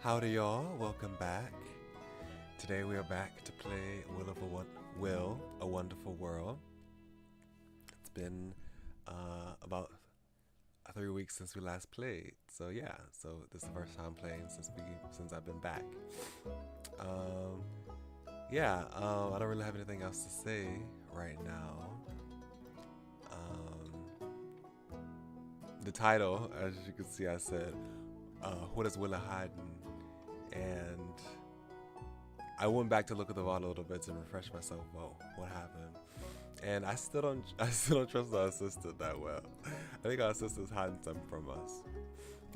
Howdy y'all, welcome back. Today we are back to play Will, A Wonderful World. It's been about 3 weeks since we last played. So yeah, this is the first time playing since I've been back. I don't really have anything else to say right now. The title, as you can see, I said, what is Willy hiding? And I went back to look at the VOD a little bit to refresh myself. Whoa, what happened? And I still don't trust our assistant that well. I think our assistant's hiding something from us.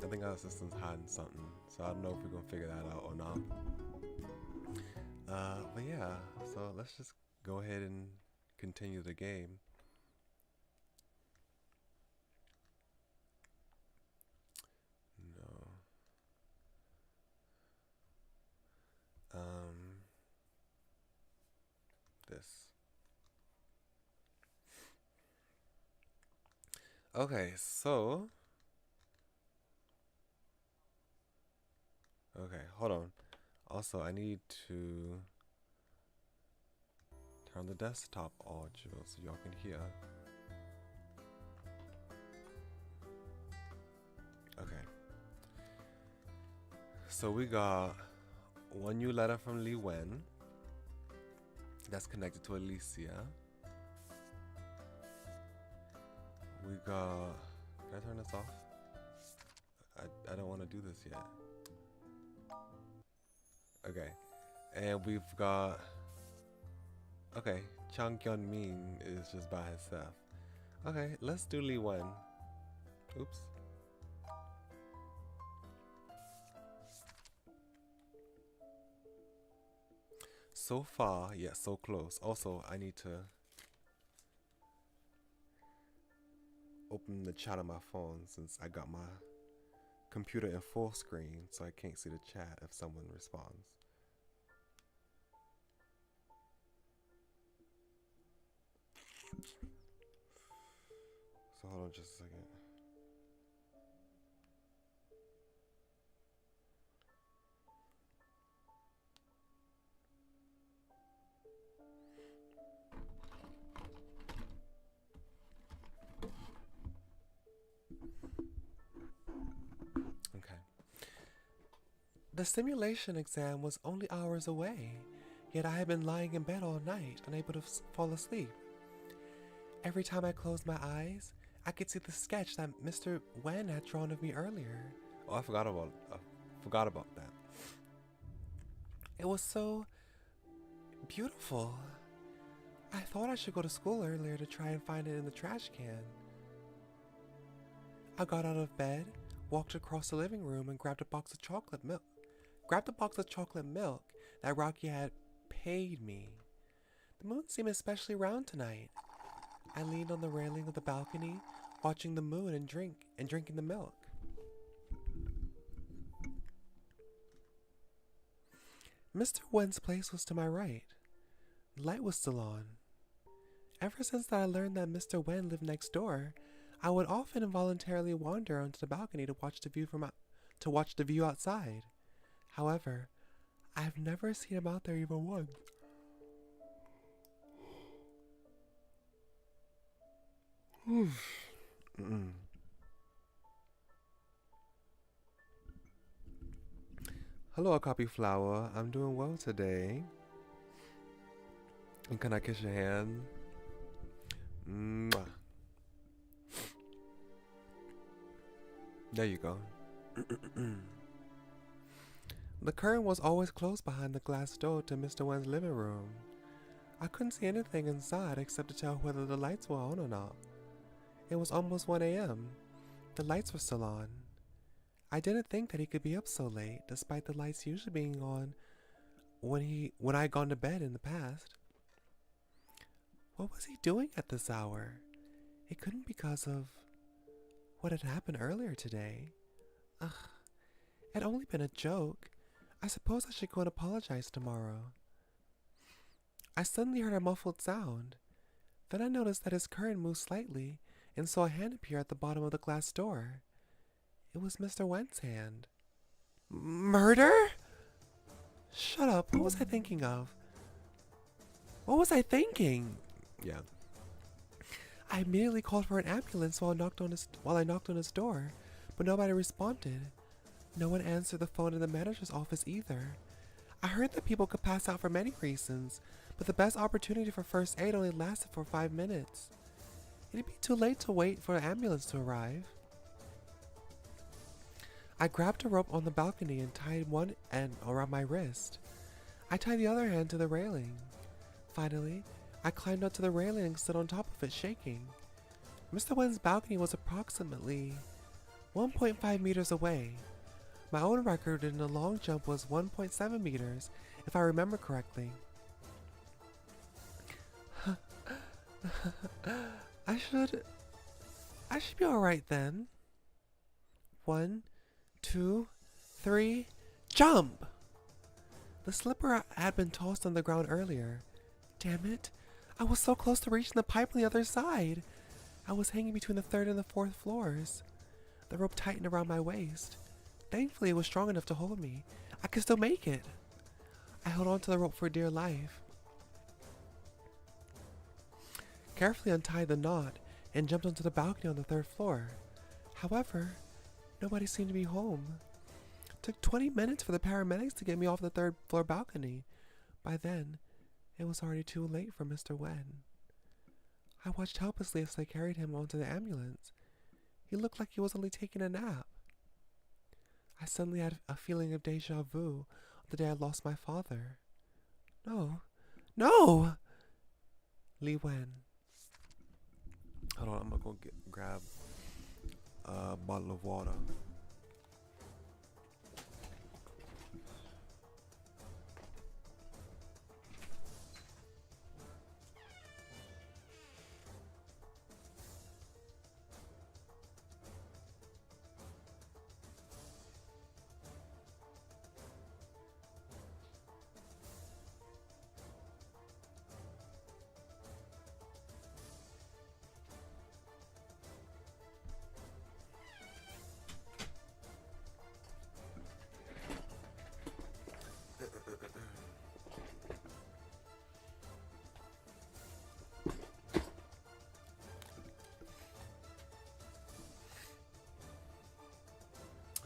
I think our assistant's hiding something. So I don't know if we're gonna figure that out or not. But yeah, so let's just go ahead and continue the game. This. Okay, so. Okay, hold on. Also, I need to turn the desktop audio so y'all can hear. Okay. So we got one new letter from Lee Wen that's connected to Alicia. We got. Can I turn this off? I don't want to do this yet. Okay. And we've got. Okay. Chang Kyun Min is just by herself. Okay, let's do Lee Wen. Oops. So far, yeah, so close. Also, I need to open the chat on my phone since I got my computer in full screen, so I can't see the chat if someone responds. So hold on just a second. Okay. The simulation exam was only hours away, yet I had been lying in bed all night, unable to fall asleep. Every time I closed my eyes, I could see the sketch that Mr. Wen had drawn of me earlier. Oh, I forgot about that. It was so beautiful. I thought I should go to school earlier to try and find it in the trash can. I got out of bed, walked across the living room, and grabbed a box of chocolate milk that Rocky had paid me. The moon seemed especially round tonight. I leaned on the railing of the balcony, watching the moon and drinking the milk. Mr. Wen's place was to my right. The light was still on. Ever since I learned that Mr. Wen lived next door, I would often involuntarily wander onto the balcony to watch the view outside. However, I've never seen him out there even once. Hello, Copy Flower. I'm doing well today. And can I kiss your hand? Mwah. There you go. The curtain was always closed behind the glass door to Mr. Wen's living room. I couldn't see anything inside except to tell whether the lights were on or not. It was almost 1 a.m. The lights were still on. I didn't think that he could be up so late, despite the lights usually being on when I had gone to bed in the past. What was he doing at this hour? It couldn't be because of what had happened earlier today. Ugh, it had only been a joke. I suppose I should go and apologize tomorrow. I suddenly heard a muffled sound. Then I noticed that his curtain moved slightly and saw a hand appear at the bottom of the glass door. It was Mr. Wen's hand. Murder? Shut up. What was I thinking of? What was I thinking? Yeah. I immediately called for an ambulance while I knocked on his door, but nobody responded. No one answered the phone in the manager's office either. I heard that people could pass out for many reasons, but the best opportunity for first aid only lasted for 5 minutes. It'd be too late to wait for an ambulance to arrive. I grabbed a rope on the balcony and tied one end around my wrist. I tied the other hand to the railing. Finally, I climbed onto the railing and stood on top of it, shaking. Mr. Wen's balcony was approximately 1.5 meters away. My own record in the long jump was 1.7 meters, if I remember correctly. I should be alright then. 1, 2, 3, jump! The slipper had been tossed on the ground earlier. Damn it, I was so close to reaching the pipe on the other side. I was hanging between the 3rd and the 4th floors. The rope tightened around my waist. Thankfully, it was strong enough to hold me. I could still make it. I held on to the rope for dear life. Carefully untied the knot and jumped onto the balcony on the 3rd floor. However, nobody seemed to be home. It took 20 minutes for the paramedics to get me off the 3rd floor balcony. By then, it was already too late for Mr. Wen. I watched helplessly as they carried him onto the ambulance. He looked like he was only taking a nap. I suddenly had a feeling of deja vu on the day I lost my father. No! No! Li Wen. Hold on, I'm gonna go grab a bottle of water.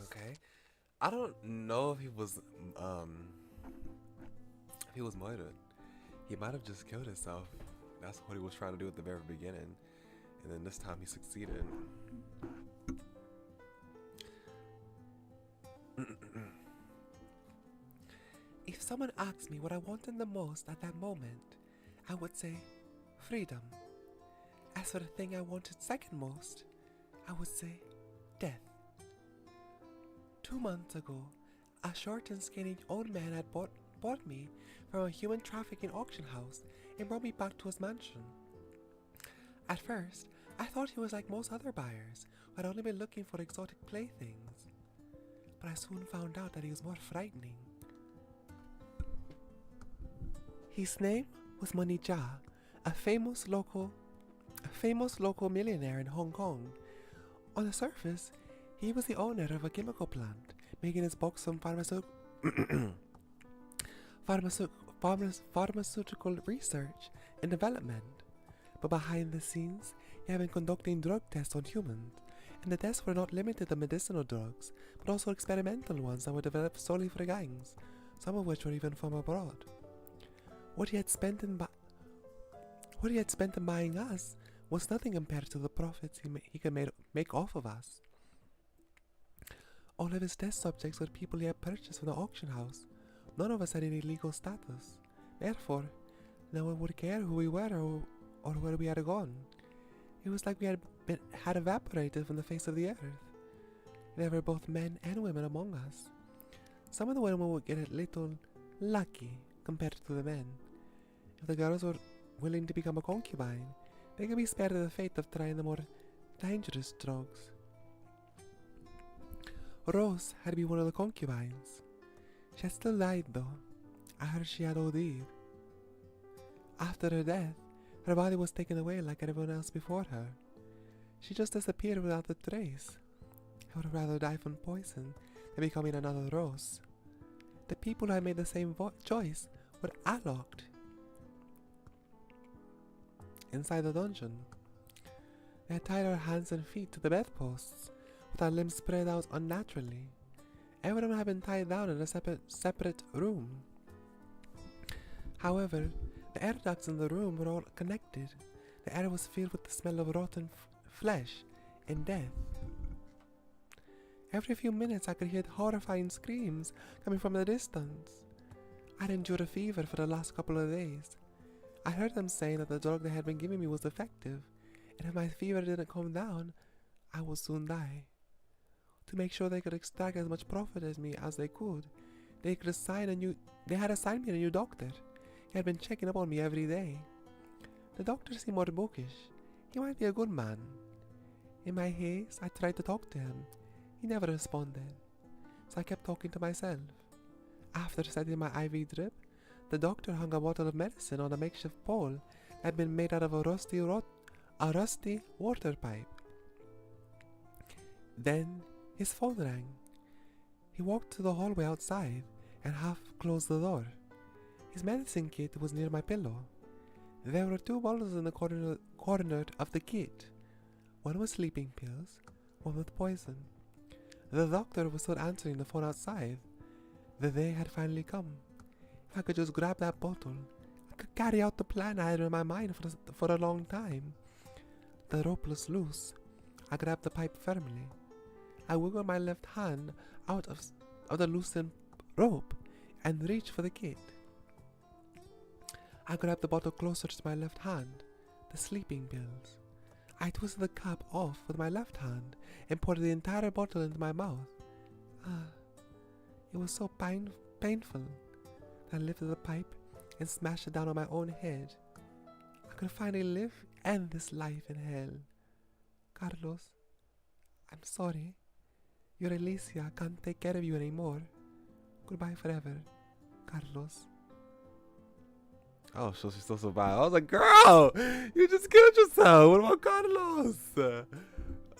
Okay. I don't know if he was murdered. He might have just killed himself. That's what he was trying to do at the very beginning. And then this time he succeeded. If someone asked me what I wanted the most at that moment, I would say freedom. As for the thing I wanted second most, I would say death. 2 months ago, a short and skinny old man had bought me from a human trafficking auction house and brought me back to his mansion. At first, I thought he was like most other buyers who had only been looking for exotic playthings. But I soon found out that he was more frightening. His name was Money Jia, a famous local millionaire in Hong Kong. On the surface, he was the owner of a chemical plant, making his bucks from pharmaceutical research and development. But behind the scenes, he had been conducting drug tests on humans, and the tests were not limited to medicinal drugs, but also experimental ones that were developed solely for gangs, some of which were even from abroad. What he had spent in buying us was nothing compared to the profits he could make off of us. All of his test subjects were people he had purchased from the auction house. None of us had any legal status. Therefore, no one would care who we were or where we had gone. It was like we had evaporated from the face of the earth. There were both men and women among us. Some of the women would get a little lucky compared to the men. If the girls were willing to become a concubine, they could be spared the fate of trying the more dangerous drugs. Rose had to be one of the concubines. She had still died though. I heard she had OD'd. After her death, her body was taken away like everyone else before her. She just disappeared without a trace. I would rather die from poison and becoming another Rose. The people who had made the same choice were locked inside the dungeon. They had tied our hands and feet to the bedposts, with our limbs spread out unnaturally. Everyone had been tied down in a separate room. However, the air ducts in the room were all connected. The air was filled with the smell of rotten flesh and death. Every few minutes I could hear horrifying screams coming from the distance. I'd endured a fever for the last couple of days. I heard them saying that the drug they had been giving me was effective, and if my fever didn't come down, I would soon die. To make sure they could extract as much profit as me as they could, they had assigned me a new doctor. He had been checking up on me every day. The doctor seemed more bookish. He might be a good man. In my haste, I tried to talk to him. He never responded, so I kept talking to myself. After setting my IV drip, the doctor hung a bottle of medicine on a makeshift pole that had been made out of a rusty water pipe. Then his phone rang. He walked to the hallway outside and half closed the door. His medicine kit was near my pillow. There were 2 bottles in the corner of the kit. One with sleeping pills, one with poison. The doctor was still answering the phone outside. The day had finally come. If I could just grab that bottle, I could carry out the plan I had in my mind for a long time. The rope was loose. I grabbed the pipe firmly. I wiggled my left hand out of the loosened rope and reached for the kit. I grabbed the bottle closer to my left hand, the sleeping pills. I twisted the cap off with my left hand and poured the entire bottle into my mouth. It was so painful. I lifted the pipe and smashed it down on my own head. I could finally end this life in hell. Carlos, I'm sorry. Your Alicia can't take care of you anymore. Goodbye forever, Carlos. Oh, so she still survived. I was like, girl, you just killed yourself. What about Carlos?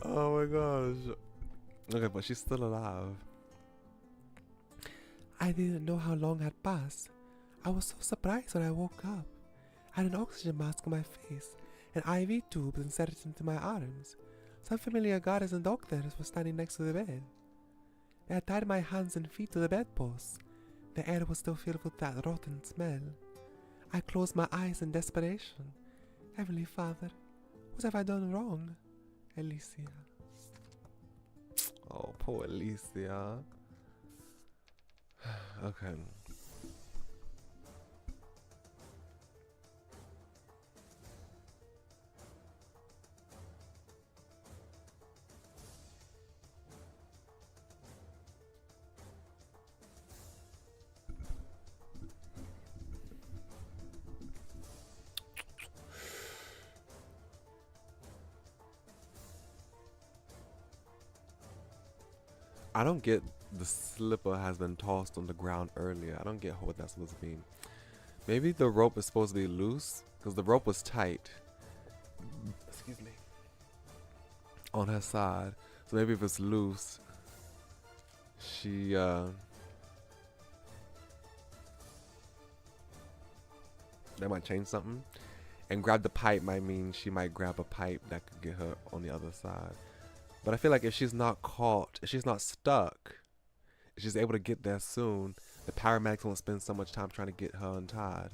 Oh my gosh. Okay, but she's still alive. I didn't know how long had passed. I was so surprised when I woke up. I had an oxygen mask on my face, and IV tubes inserted into my arms. Some familiar guards and doctors were standing next to the bed. They had tied my hands and feet to the bedposts. The air was still filled with that rotten smell. I closed my eyes in desperation. Heavenly Father, what have I done wrong? Alicia. Oh, poor Alicia. Okay. I don't get the slipper has been tossed on the ground earlier. I don't get what that's supposed to mean. Maybe the rope is supposed to be loose because the rope was tight. Excuse me. On her side. So maybe if it's loose, she that might change something. And grab the pipe might mean she might grab a pipe that could get her on the other side. But I feel like if she's not caught, if she's not stuck, if she's able to get there soon, the paramedics won't spend so much time trying to get her untied.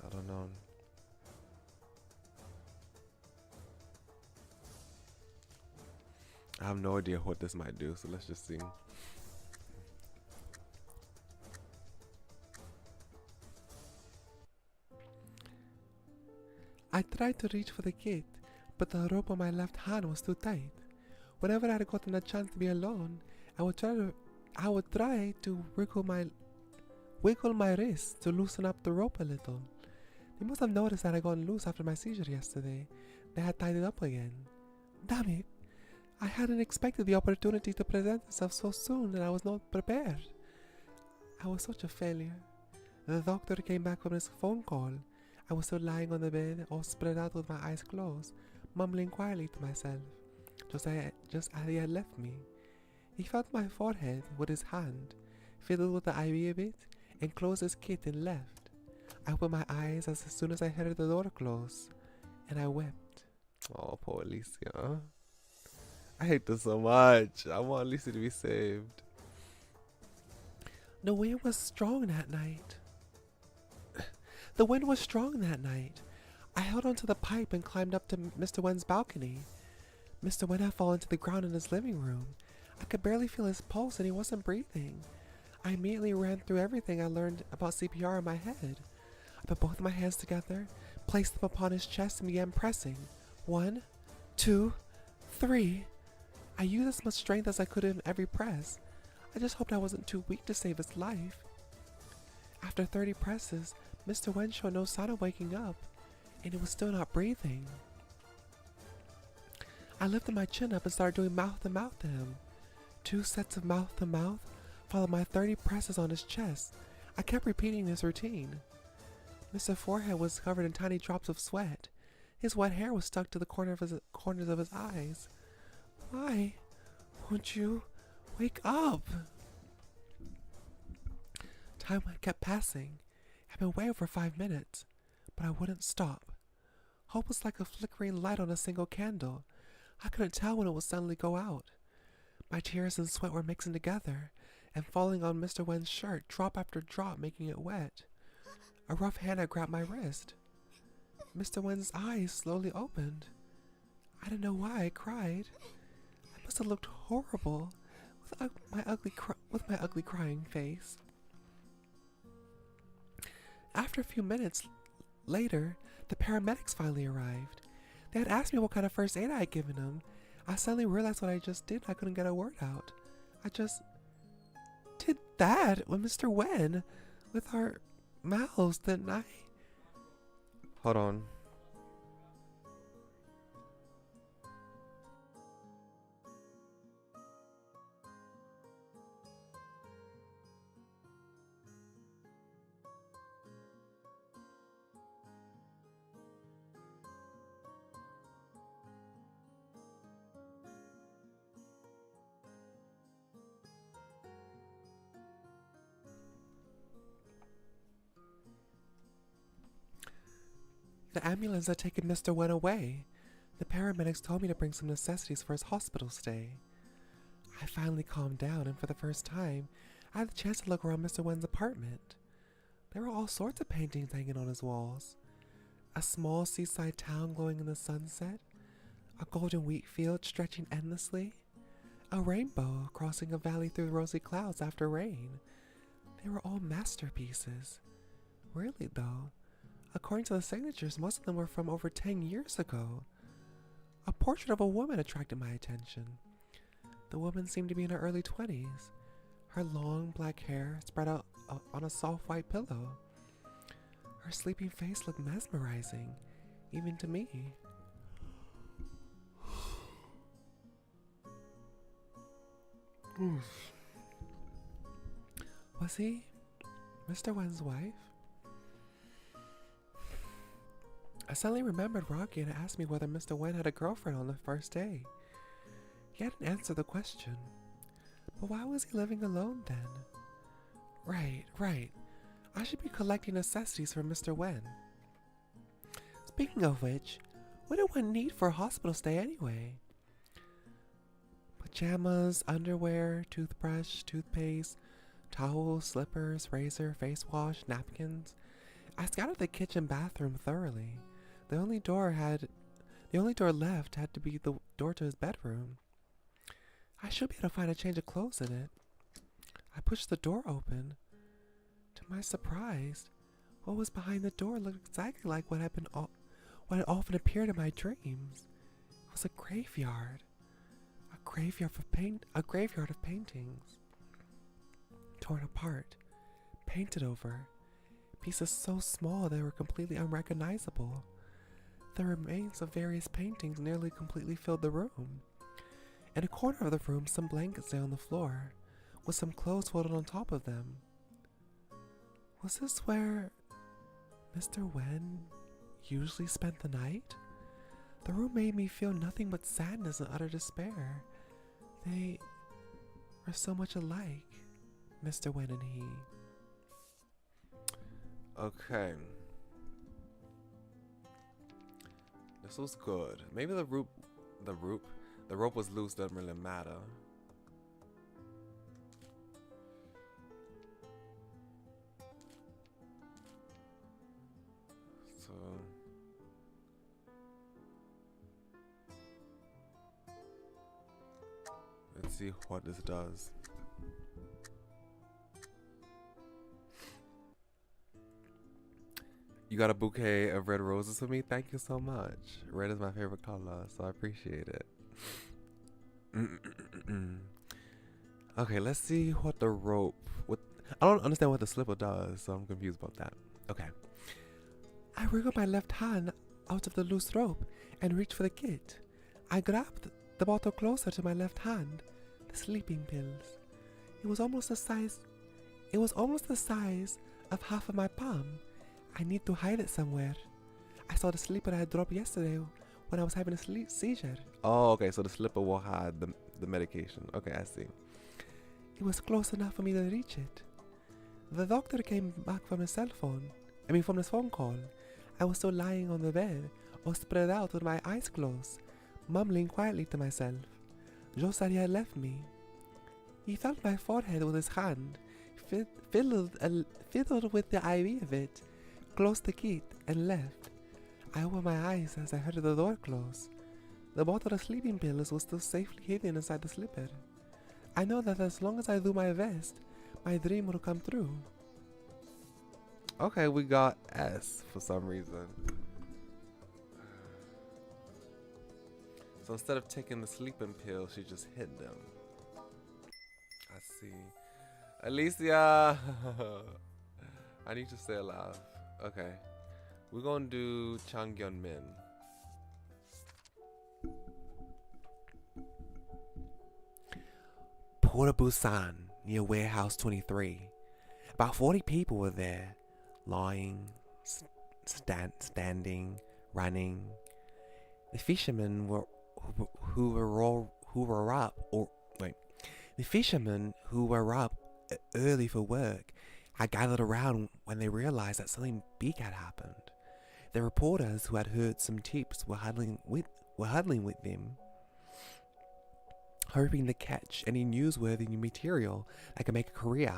I don't know. I have no idea what this might do, so let's just see. I tried to reach for the gate, but the rope on my left hand was too tight. Whenever I had gotten a chance to be alone, I would try to wiggle my wrist to loosen up the rope a little. They must have noticed that I got loose after my seizure yesterday. They had tied it up again. Damn it! I hadn't expected the opportunity to present itself so soon, and I was not prepared. I was such a failure. The doctor came back from his phone call. I was still lying on the bed, all spread out with my eyes closed, mumbling quietly to myself, just as he had left me. He felt my forehead with his hand, fiddled with the IV a bit, and closed his kit and left. I opened my eyes as soon as I heard the door close, and I wept. Oh, poor Alicia. I hate this so much. I want Alicia to be saved. The wind was strong that night. The wind was strong that night. I held onto the pipe and climbed up to Mr. Wen's balcony. Mr. Wen had fallen to the ground in his living room. I could barely feel his pulse and he wasn't breathing. I immediately ran through everything I learned about CPR in my head. I put both of my hands together, placed them upon his chest, and began pressing. 1, 2, 3. I used as much strength as I could in every press. I just hoped I wasn't too weak to save his life. After 30 presses, Mr. Wen showed no sign of waking up, and he was still not breathing. I lifted my chin up and started doing mouth-to-mouth to him. 2 sets of mouth-to-mouth, followed by 30 presses on his chest. I kept repeating this routine. Mr. Forehead was covered in tiny drops of sweat. His wet hair was stuck to the corners of his eyes. Why won't you wake up? Time kept passing. I'd been way over 5 minutes, but I wouldn't stop. Hope was like a flickering light on a single candle. I couldn't tell when it would suddenly go out. My tears and sweat were mixing together and falling on Mr. Wen's shirt, drop after drop, making it wet. A rough hand had grabbed my wrist. Mr. Wen's eyes slowly opened. I didn't know why I cried. I must have looked horrible with my ugly crying face. After a few minutes later, the paramedics finally arrived. They had asked me what kind of first aid I had given him. I suddenly realized what I just did. I couldn't get a word out. I just did that with Mr. Wen with our mouths, didn't I? Hold on. The ambulance had taken Mr. Wen away. The paramedics told me to bring some necessities for his hospital stay. I finally calmed down, and for the first time, I had the chance to look around Mr. Wen's apartment. There were all sorts of paintings hanging on his walls. A small seaside town glowing in the sunset, a golden wheat field stretching endlessly, a rainbow crossing a valley through rosy clouds after rain. They were all masterpieces. Really, though, according to the signatures, most of them were from over 10 years ago. A portrait of a woman attracted my attention. The woman seemed to be in her early 20s. Her long black hair spread out on a soft white pillow. Her sleeping face looked mesmerizing, even to me. Was he Mr. Wen's wife? I suddenly remembered Rocky had asked me whether Mr. Wen had a girlfriend on the first day. He hadn't answered the question. But why was he living alone then? Right. I should be collecting necessities for Mr. Wen. Speaking of which, what did one need for a hospital stay anyway? Pajamas, underwear, toothbrush, toothpaste, towels, slippers, razor, face wash, napkins. I scouted the kitchen bathroom thoroughly. The only door left had to be the door to his bedroom. I should be able to find a change of clothes in it. I pushed the door open. To my surprise, what was behind the door looked exactly like what had often appeared in my dreams. It was a graveyard. A graveyard of paintings. Torn apart, painted over. Pieces so small they were completely unrecognizable. The remains of various paintings nearly completely filled the room. In a corner of the room, some blankets lay on the floor, with some clothes folded on top of them. Was this where Mr. Wen usually spent the night? The room made me feel nothing but sadness and utter despair. They We're so much alike, Mr. Wen and he. Okay. This was good. Maybe the rope was loose, doesn't really matter. So let's see what this does. You got a bouquet of red roses for me? Thank you so much. Red is my favorite color, so I appreciate it. Okay, let's see what the rope... I don't understand what the slipper does, so I'm confused about that. Okay. I wriggled my left hand out of the loose rope and reached for the kit. I grabbed the bottle closer to my left hand. The sleeping pills. It was almost the size of half of my palm. I need to hide it somewhere. I saw the slipper I had dropped yesterday when I was having a seizure. Oh, okay, so the slipper will hide the medication. Okay, I see. It was close enough for me to reach it. The doctor came back from his from his phone call. I was still lying on the bed, all spread out with my eyes closed, mumbling quietly to myself. Joe said he had left me. He felt my forehead with his hand, fiddled with the IV of it, closed the kit, and left. I opened my eyes as I heard the door close. The bottle of sleeping pills was still safely hidden inside the slipper. I know that as long as I do my best, my dream will come true. Okay, we got S for some reason. So instead of taking the sleeping pill, she just hid them. I see. Alicia! I need to stay alive. Okay. We're gonna do Changyun Min. Port of Busan, near Warehouse 23. About 40 people were there, lying, standing, running. The fishermen who were up early for work had gathered around when they realized that something big had happened. The reporters who had heard some tips were huddling with them, hoping to catch any newsworthy material that could make a career.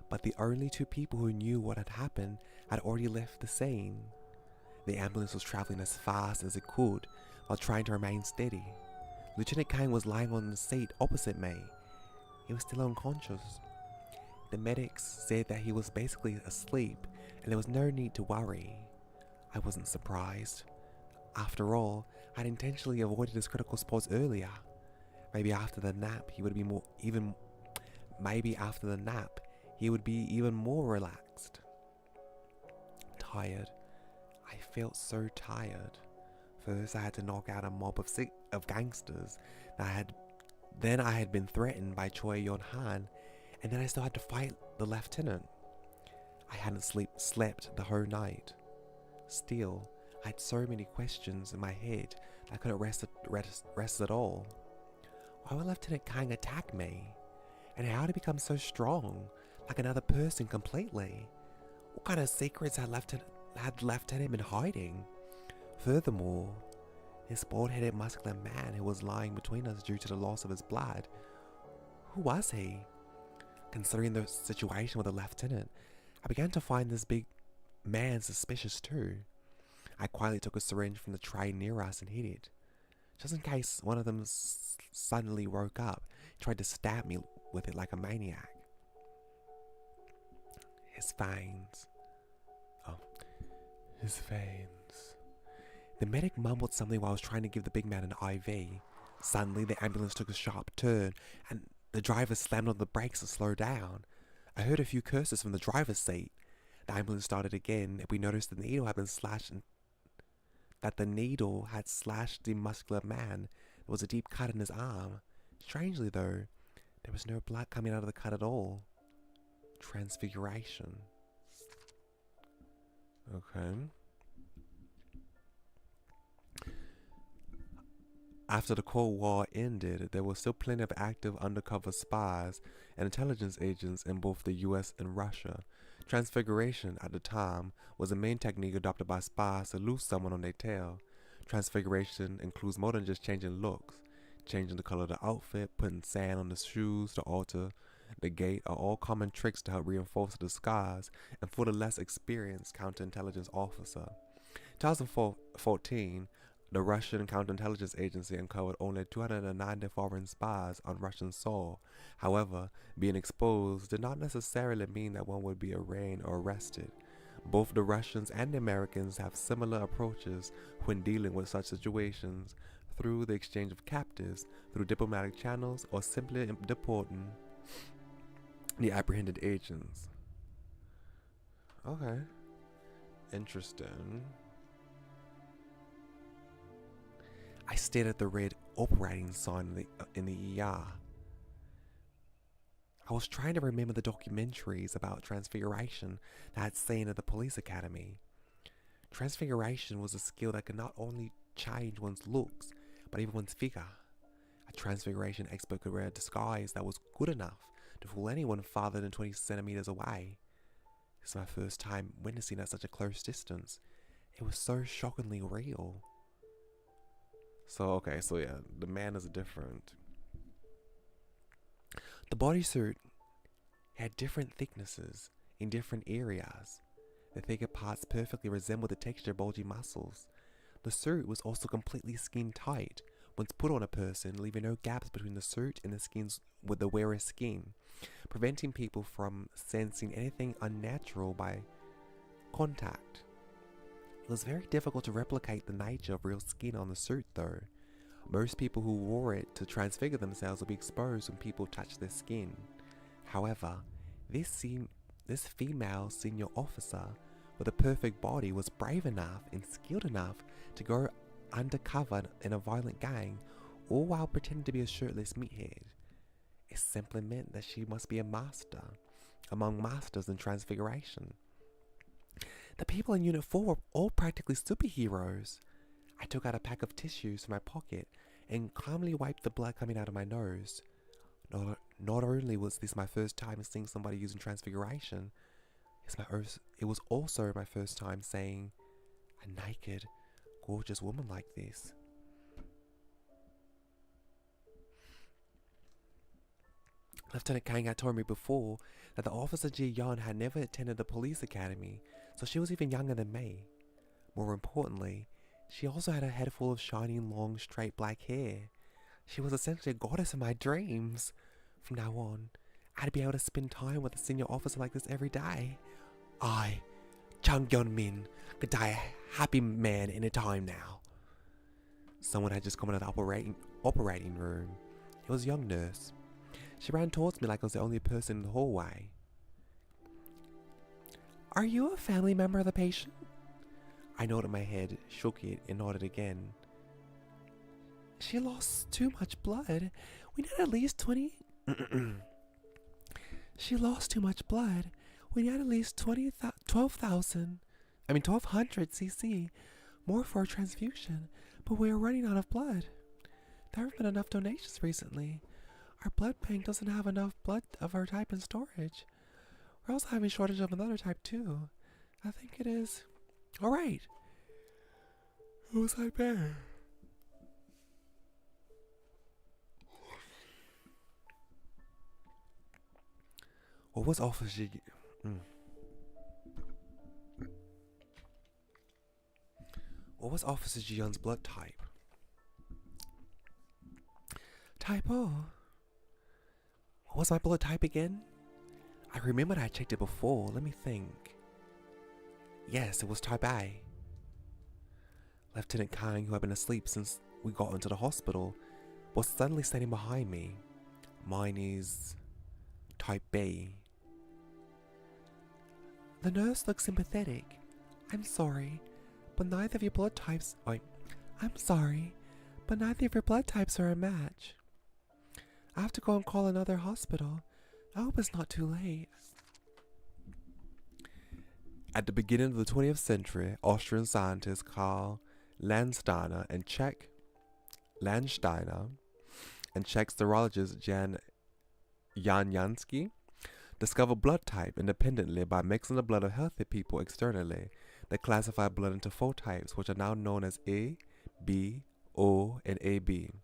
But the only two people who knew what had happened had already left the scene. The ambulance was traveling as fast as it could while trying to remain steady. Lieutenant Kang was lying on the seat opposite me. He was still unconscious. The medics said that he was basically asleep and there was no need to worry. I wasn't surprised. After all, I'd intentionally avoided his critical spots earlier. Maybe after the nap he would be even more relaxed. Tired. I felt so tired. First I had to knock out a mob of gangsters. Then I had been threatened by Choi Yon-han, and then I still had to fight the lieutenant. I hadn't slept the whole night. Still, I had so many questions in my head I couldn't rest at all. Why would Lieutenant Kang attack me? And how did he become so strong, like another person completely? What kind of secrets had Lieutenant been hiding? Furthermore, this bald-headed muscular man who was lying between us due to the loss of his blood, who was he? Considering the situation with the lieutenant, I began to find this big man suspicious too. I quietly took a syringe from the tray near us and hid it, just in case one of them suddenly woke up and tried to stab me with it like a maniac. His veins. The medic mumbled something while I was trying to give the big man an IV. Suddenly, the ambulance took a sharp turn, and the driver slammed on the brakes to slow down. I heard a few curses from the driver's seat. The ambulance started again, and we noticed the needle had been slashed, and that the needle had slashed the muscular man. There was a deep cut in his arm. Strangely, though, there was no blood coming out of the cut at all. Transfiguration. Okay. After the Cold War ended, there were still plenty of active undercover spies and intelligence agents in both the US and Russia. Transfiguration, at the time, was a main technique adopted by spies to lose someone on their tail. Transfiguration includes more than just changing looks. Changing the color of the outfit, putting sand on the shoes to alter the gait are all common tricks to help reinforce the disguise and for the less experienced counterintelligence officer. 2014, the Russian counterintelligence agency uncovered only 290 foreign spies on Russian soil. However, being exposed did not necessarily mean that one would be arraigned or arrested. Both the Russians and the Americans have similar approaches when dealing with such situations, through the exchange of captives, through diplomatic channels, or simply deporting the apprehended agents. Okay. Interesting. I stared at the red operating sign in the ER. I was trying to remember the documentaries about transfiguration that I had seen at the police academy. Transfiguration was a skill that could not only change one's looks, but even one's figure. A transfiguration expert could wear a disguise that was good enough to fool anyone farther than 20 centimeters away. This is my first time witnessing at such a close distance. It was so shockingly real. So yeah, the man is different. The bodysuit had different thicknesses in different areas. The thicker parts perfectly resembled the texture of bulgy muscles. The suit was also completely skin tight once put on a person, leaving no gaps between the suit and the skins with the wearer's skin, preventing people from sensing anything unnatural by contact. It was very difficult to replicate the nature of real skin on the suit though. Most people who wore it to transfigure themselves would be exposed when people touched their skin. However, this female senior officer with a perfect body was brave enough and skilled enough to go undercover in a violent gang, all while pretending to be a shirtless meathead. It simply meant that she must be a master among masters in transfiguration. The people in Unit 4 were all practically superheroes. I took out a pack of tissues from my pocket and calmly wiped the blood coming out of my nose. Not only was this my first time seeing somebody using transfiguration, it was also my first time seeing a naked, gorgeous woman like this. Lieutenant Kang had told me before that the officer Ji Yeon had never attended the police academy, so she was even younger than me. More importantly, she also had a head full of shining, long, straight black hair. She was essentially a goddess in my dreams. From now on, I'd be able to spend time with a senior officer like this every day. I, Chung Yeon-min, could die a happy man any time now. Someone had just come into the operating room. It was a young nurse. She ran towards me like I was the only person in the hallway. Are you a family member of the patient? I nodded my head, shook it, and nodded again. She lost too much blood. We need at least 20... She lost too much blood. We need at least 1200 cc more for a transfusion, but we are running out of blood. There haven't been enough donations recently. Our blood bank doesn't have enough blood of our type in storage. We're also having shortage of another type too. I think it is... Alright. Who was I there? What was Officer What was Officer Ji-yeon's blood type? Type O. What was my blood type again? I remembered I checked it before. Let me think. Yes, it was type A. Lieutenant Kang, who had been asleep since we got into the hospital, was suddenly standing behind me. Mine is type B. The nurse looked sympathetic. I'm sorry, but neither of your blood types... I'm sorry, but neither of your blood types are a match. I have to go and call another hospital. I hope it's not too late. At the beginning of the 20th century, Austrian scientists Karl Landsteiner and Czech Landsteiner and Czech serologist Jan Jansky discovered blood type independently by mixing the blood of healthy people externally. They classified blood into 4 types, which are now known as A, B, O, and AB.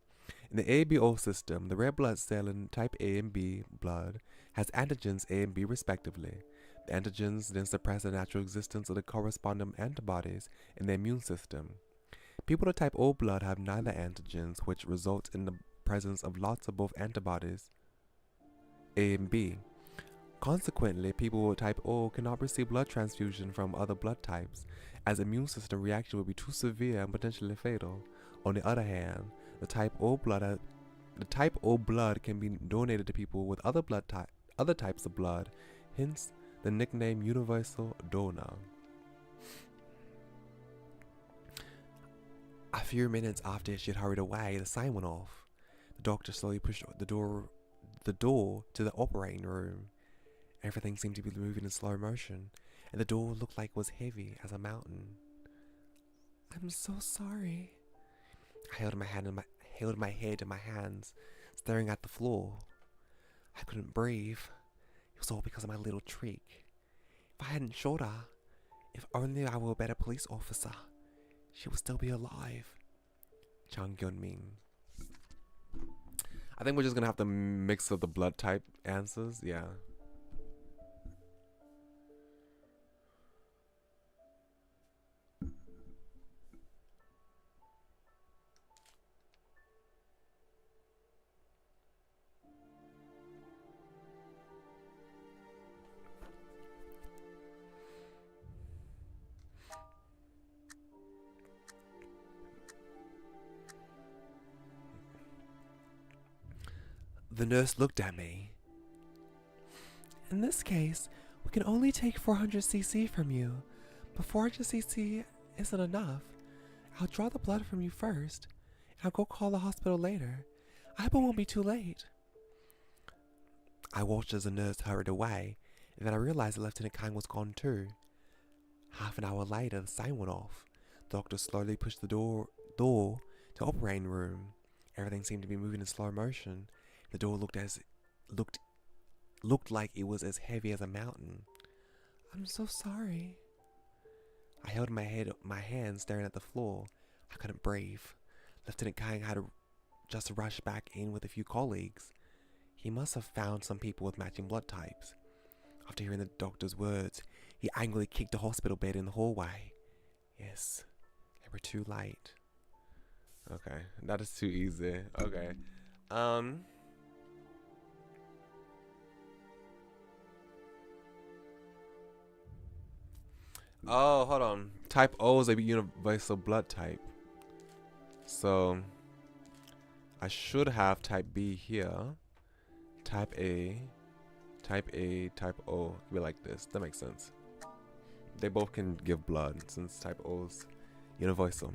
In the ABO system, the red blood cell in type A and B blood has antigens A and B respectively. The antigens then suppress the natural existence of the corresponding antibodies in the immune system. People with type O blood have neither antigens, which results in the presence of lots of both antibodies A and B. Consequently, people with type O cannot receive blood transfusion from other blood types, as immune system reaction would be too severe and potentially fatal. On the other hand, the type O blood can be donated to people with other types of blood, hence the nickname universal donor. A few minutes after she had hurried away, the sign went off. The doctor slowly pushed the door to the operating room. Everything seemed to be moving in slow motion, and the door looked like it was heavy as a mountain. I'm so sorry. I held my head in my hands, staring at the floor. I couldn't breathe. It was all because of my little trick. If I hadn't shot her, if only I were a better police officer, she would still be alive. Chang Gyun-min. I think we're just gonna have to mix up the blood type answers. Yeah. The nurse looked at me. In this case, we can only take 400 cc from you, but 400 cc isn't enough. I'll draw the blood from you first, and I'll go call the hospital later. I hope it won't be too late. I watched as the nurse hurried away, and then I realized that Lieutenant Kang was gone too. Half an hour later, the sign went off. The doctor slowly pushed the door to the operating room. Everything seemed to be moving in slow motion. The door looked like it was as heavy as a mountain. I'm so sorry. I held my hands staring at the floor. I couldn't breathe. Lieutenant Kang had just rushed back in with a few colleagues. He must have found some people with matching blood types. After hearing the doctor's words, he angrily kicked the hospital bed in the hallway. Yes, they were too late. Okay, that is too easy. Okay. Oh, hold on. Type O is a universal blood type. So, I should have type B here. Type A, type O. Be like this. That makes sense. They both can give blood since type O is universal.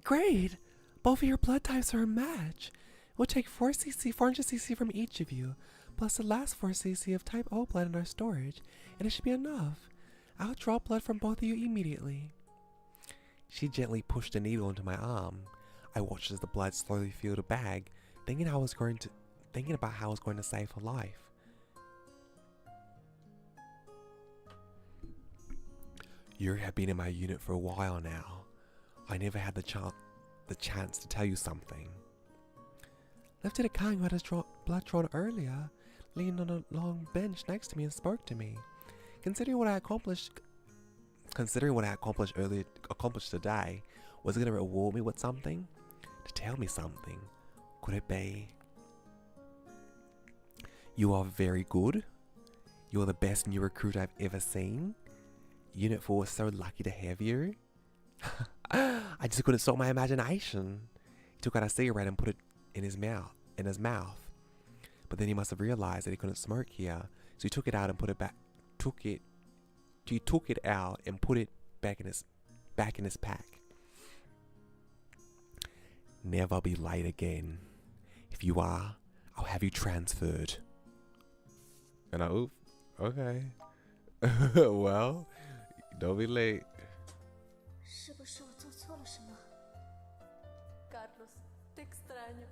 Great! Both of your blood types are a match. We'll take 400 cc from each of you, plus the last 4 cc of type O blood in our storage, and it should be enough. I'll draw blood from both of you immediately. She gently pushed a needle into my arm. I watched as the blood slowly filled a bag, thinking about how I was going to save her life. You have been in my unit for a while now. I never had the chance to tell you something. Lieutenant Kang, who had his blood drawn earlier, leaned on a long bench next to me and spoke to me. Considering what I accomplished today, was it going to reward me with something? To tell me something? Could it be? You are very good. You're the best new recruit I've ever seen. Unit 4 was so lucky to have you. I just couldn't stop my imagination. He took out a cigarette and put it in his mouth. But then he must have realized that he couldn't smoke here, so he took it out and put it back. He took it out and put it back in his pack. Never be late again. If you are, I'll have you transferred. And okay. Well, don't be late. 是不是我做错了什么 Carlos, te extraño.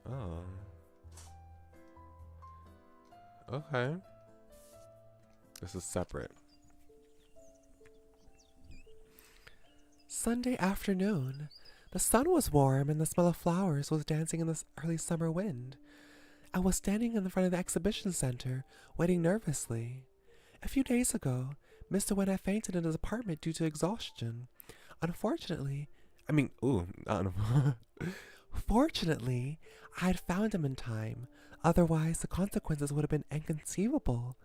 Oh. Okay. This is separate. Sunday afternoon. The sun was warm and the smell of flowers was dancing in the early summer wind. I was standing in the front of the exhibition center, waiting nervously. A few days ago, Mr. Wen had fainted in his apartment due to exhaustion. Fortunately, I had found him in time. Otherwise, the consequences would have been inconceivable.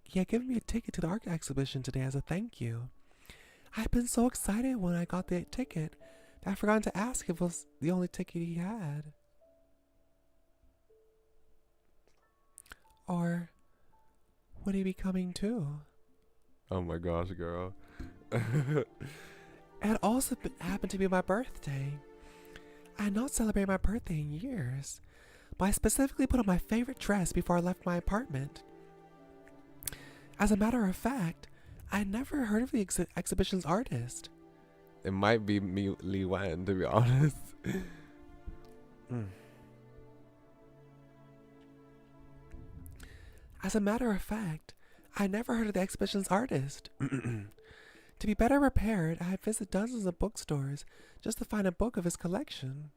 He had given me a ticket to the art exhibition today as a thank you. I had been so excited when I got the ticket that I forgot to ask if it was the only ticket he had. Or would he be coming too? Oh my gosh, girl. It had also happened to be my birthday. I had not celebrated my birthday in years, but I specifically put on my favorite dress before I left my apartment. As a matter of fact, I had never heard of the exhibition's artist. It might be Li Wen, to be honest. As a matter of fact, I had never heard of the exhibition's artist. To be better prepared, I had visited dozens of bookstores just to find a book of his collection.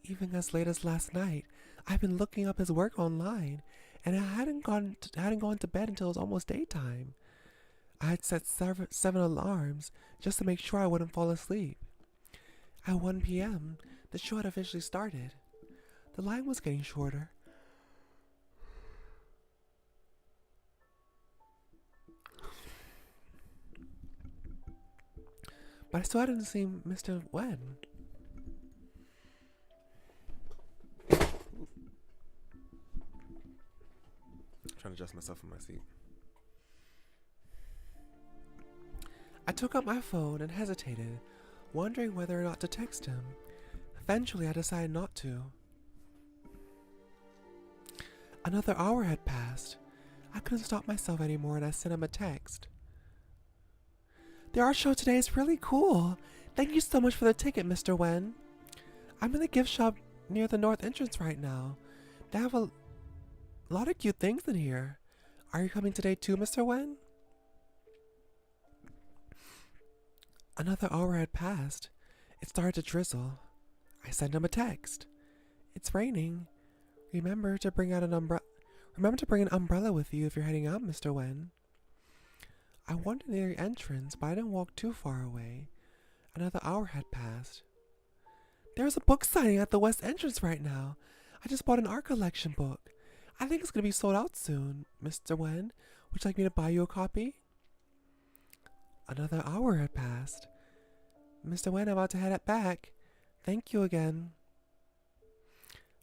Even as late as last night, I've been looking up his work online, and I hadn't gone to bed until it was almost daytime. I had set 7 alarms just to make sure I wouldn't fall asleep. At 1 p.m., the show had officially started. The line was getting shorter. But I still hadn't seen Mr. Wen. Trying to adjust myself in my seat. I took up my phone and hesitated, wondering whether or not to text him. Eventually, I decided not to. Another hour had passed. I couldn't stop myself anymore and I sent him a text. The art show today is really cool. Thank you so much for the ticket, Mr. Wen. I'm in the gift shop near the north entrance right now. They have a lot of cute things in here. Are you coming today too, Mr. Wen? Another hour had passed. It started to drizzle. I sent him a text. It's raining. Remember to bring an umbrella with you if you're heading out, Mr. Wen. I wandered near the entrance, but I didn't walk too far away. Another hour had passed. There's a book signing at the west entrance right now. I just bought an art collection book. I think it's going to be sold out soon. Mr. Wen, would you like me to buy you a copy? Another hour had passed. Mr. Wen, I'm about to head back. Thank you again.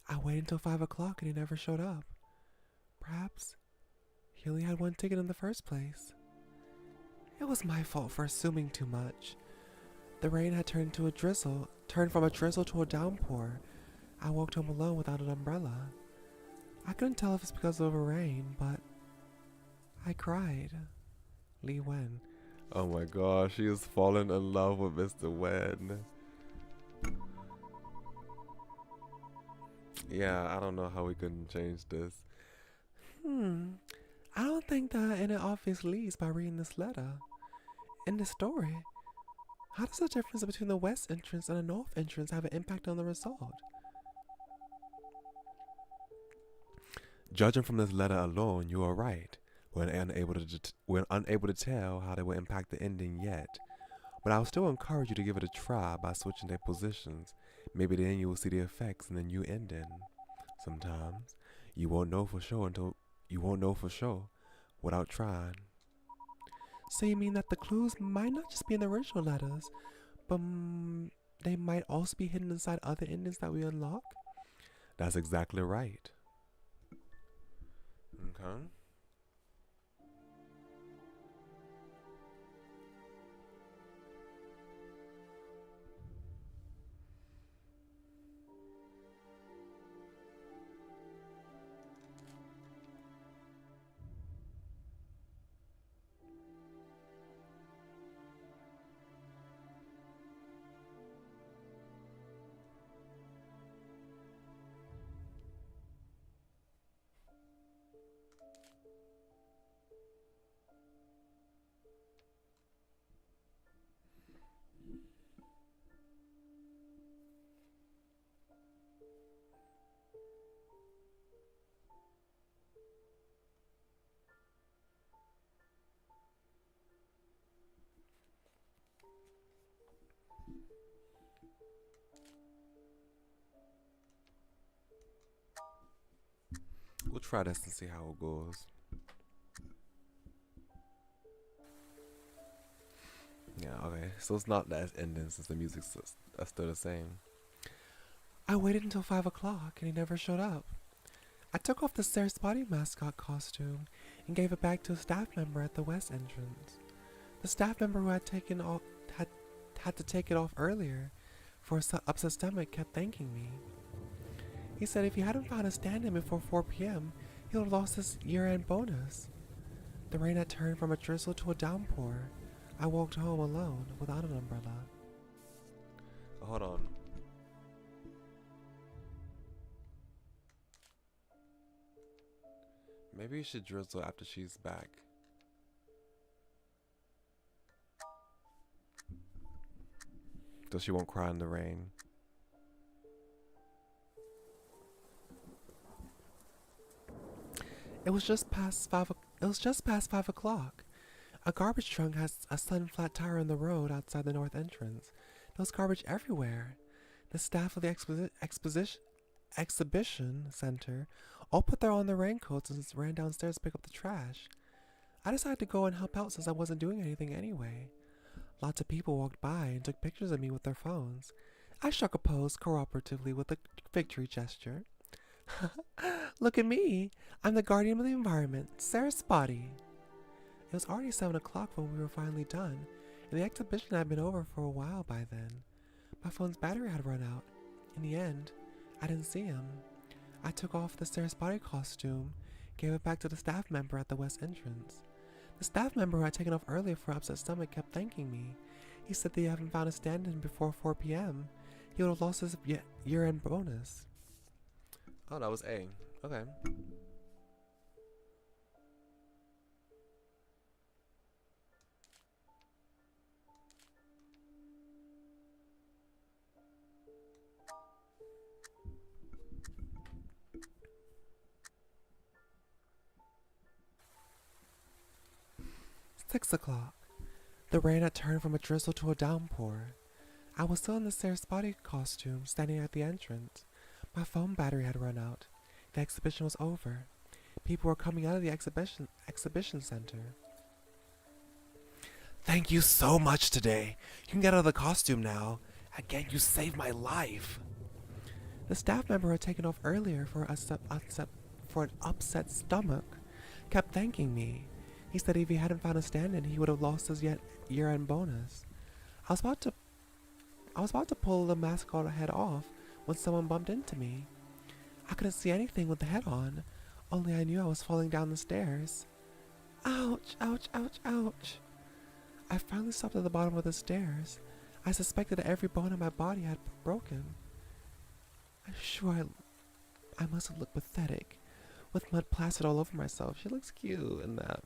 I waited until 5 o'clock and he never showed up. Perhaps he only had one ticket in the first place. It was my fault for assuming too much. The rain had turned from a drizzle to a downpour. I walked home alone without an umbrella. I couldn't tell if it's because of the rain, but I cried. Li Wen. Oh my gosh, she is falling in love with Mr. Wen. Yeah, I don't know how we can change this. I don't think that any obvious leads by reading this letter. In the story, how does the difference between the west entrance and the north entrance have an impact on the result? Judging from this letter alone, you are right. We're unable to tell how they will impact the ending yet. But I'll still encourage you to give it a try by switching their positions. Maybe then you will see the effects in the new ending. Sometimes you won't know for sure without trying. So you mean that the clues might not just be in the original letters, but they might also be hidden inside other endings that we unlock? That's exactly right. Okay. We'll try this and see how it goes. Yeah, okay. So it's not that ending since the music's still the same. I waited until 5 o'clock and he never showed up. I took off the Sarah's Body mascot costume and gave it back to a staff member at the west entrance. The staff member who had to take it off earlier for his upset stomach kept thanking me. He said if he hadn't found a stand-in before 4 p.m., he would have lost his year-end bonus. The rain had turned from a drizzle to a downpour. I walked home alone without an umbrella. Hold on. Maybe you should drizzle after she's back. So she won't cry in the rain. It was just past 5 o'clock. A garbage truck has a sudden flat tire on the road outside the north entrance. There was garbage everywhere. The staff of the exhibition center all put on their raincoats and ran downstairs to pick up the trash. I decided to go and help out since I wasn't doing anything anyway. Lots of people walked by and took pictures of me with their phones. I struck a pose cooperatively with a victory gesture. Look at me! I'm the guardian of the environment, Sarah's Body. It was already 7 o'clock when we were finally done, and the exhibition had been over for a while by then. My phone's battery had run out. In the end, I didn't see him. I took off the Sarah's Body costume, gave it back to the staff member at the west entrance. The staff member who had taken off earlier for upset stomach kept thanking me. He said that he hadn't found a stand-in before 4 p.m. He would have lost his year-end bonus. Oh, that was A. Okay. Six o'clock. The rain had turned from a drizzle to a downpour. I was still in the Sarah's Body costume, standing at the entrance. My phone battery had run out. The exhibition was over. People were coming out of the exhibition center. Thank you so much today. You can get out of the costume now. Again, you saved my life. The staff member who had taken off earlier for an upset stomach kept thanking me. He said if he hadn't found a stand-in, he would have lost his year-end bonus. I was about to pull the mascot head off when someone bumped into me. I couldn't see anything with the head on, only I knew I was falling down the stairs. Ouch, ouch, ouch, ouch. I finally stopped at the bottom of the stairs. I suspected that every bone in my body had broken. I'm sure I must have looked pathetic, with mud plastered all over myself. She looks cute in that.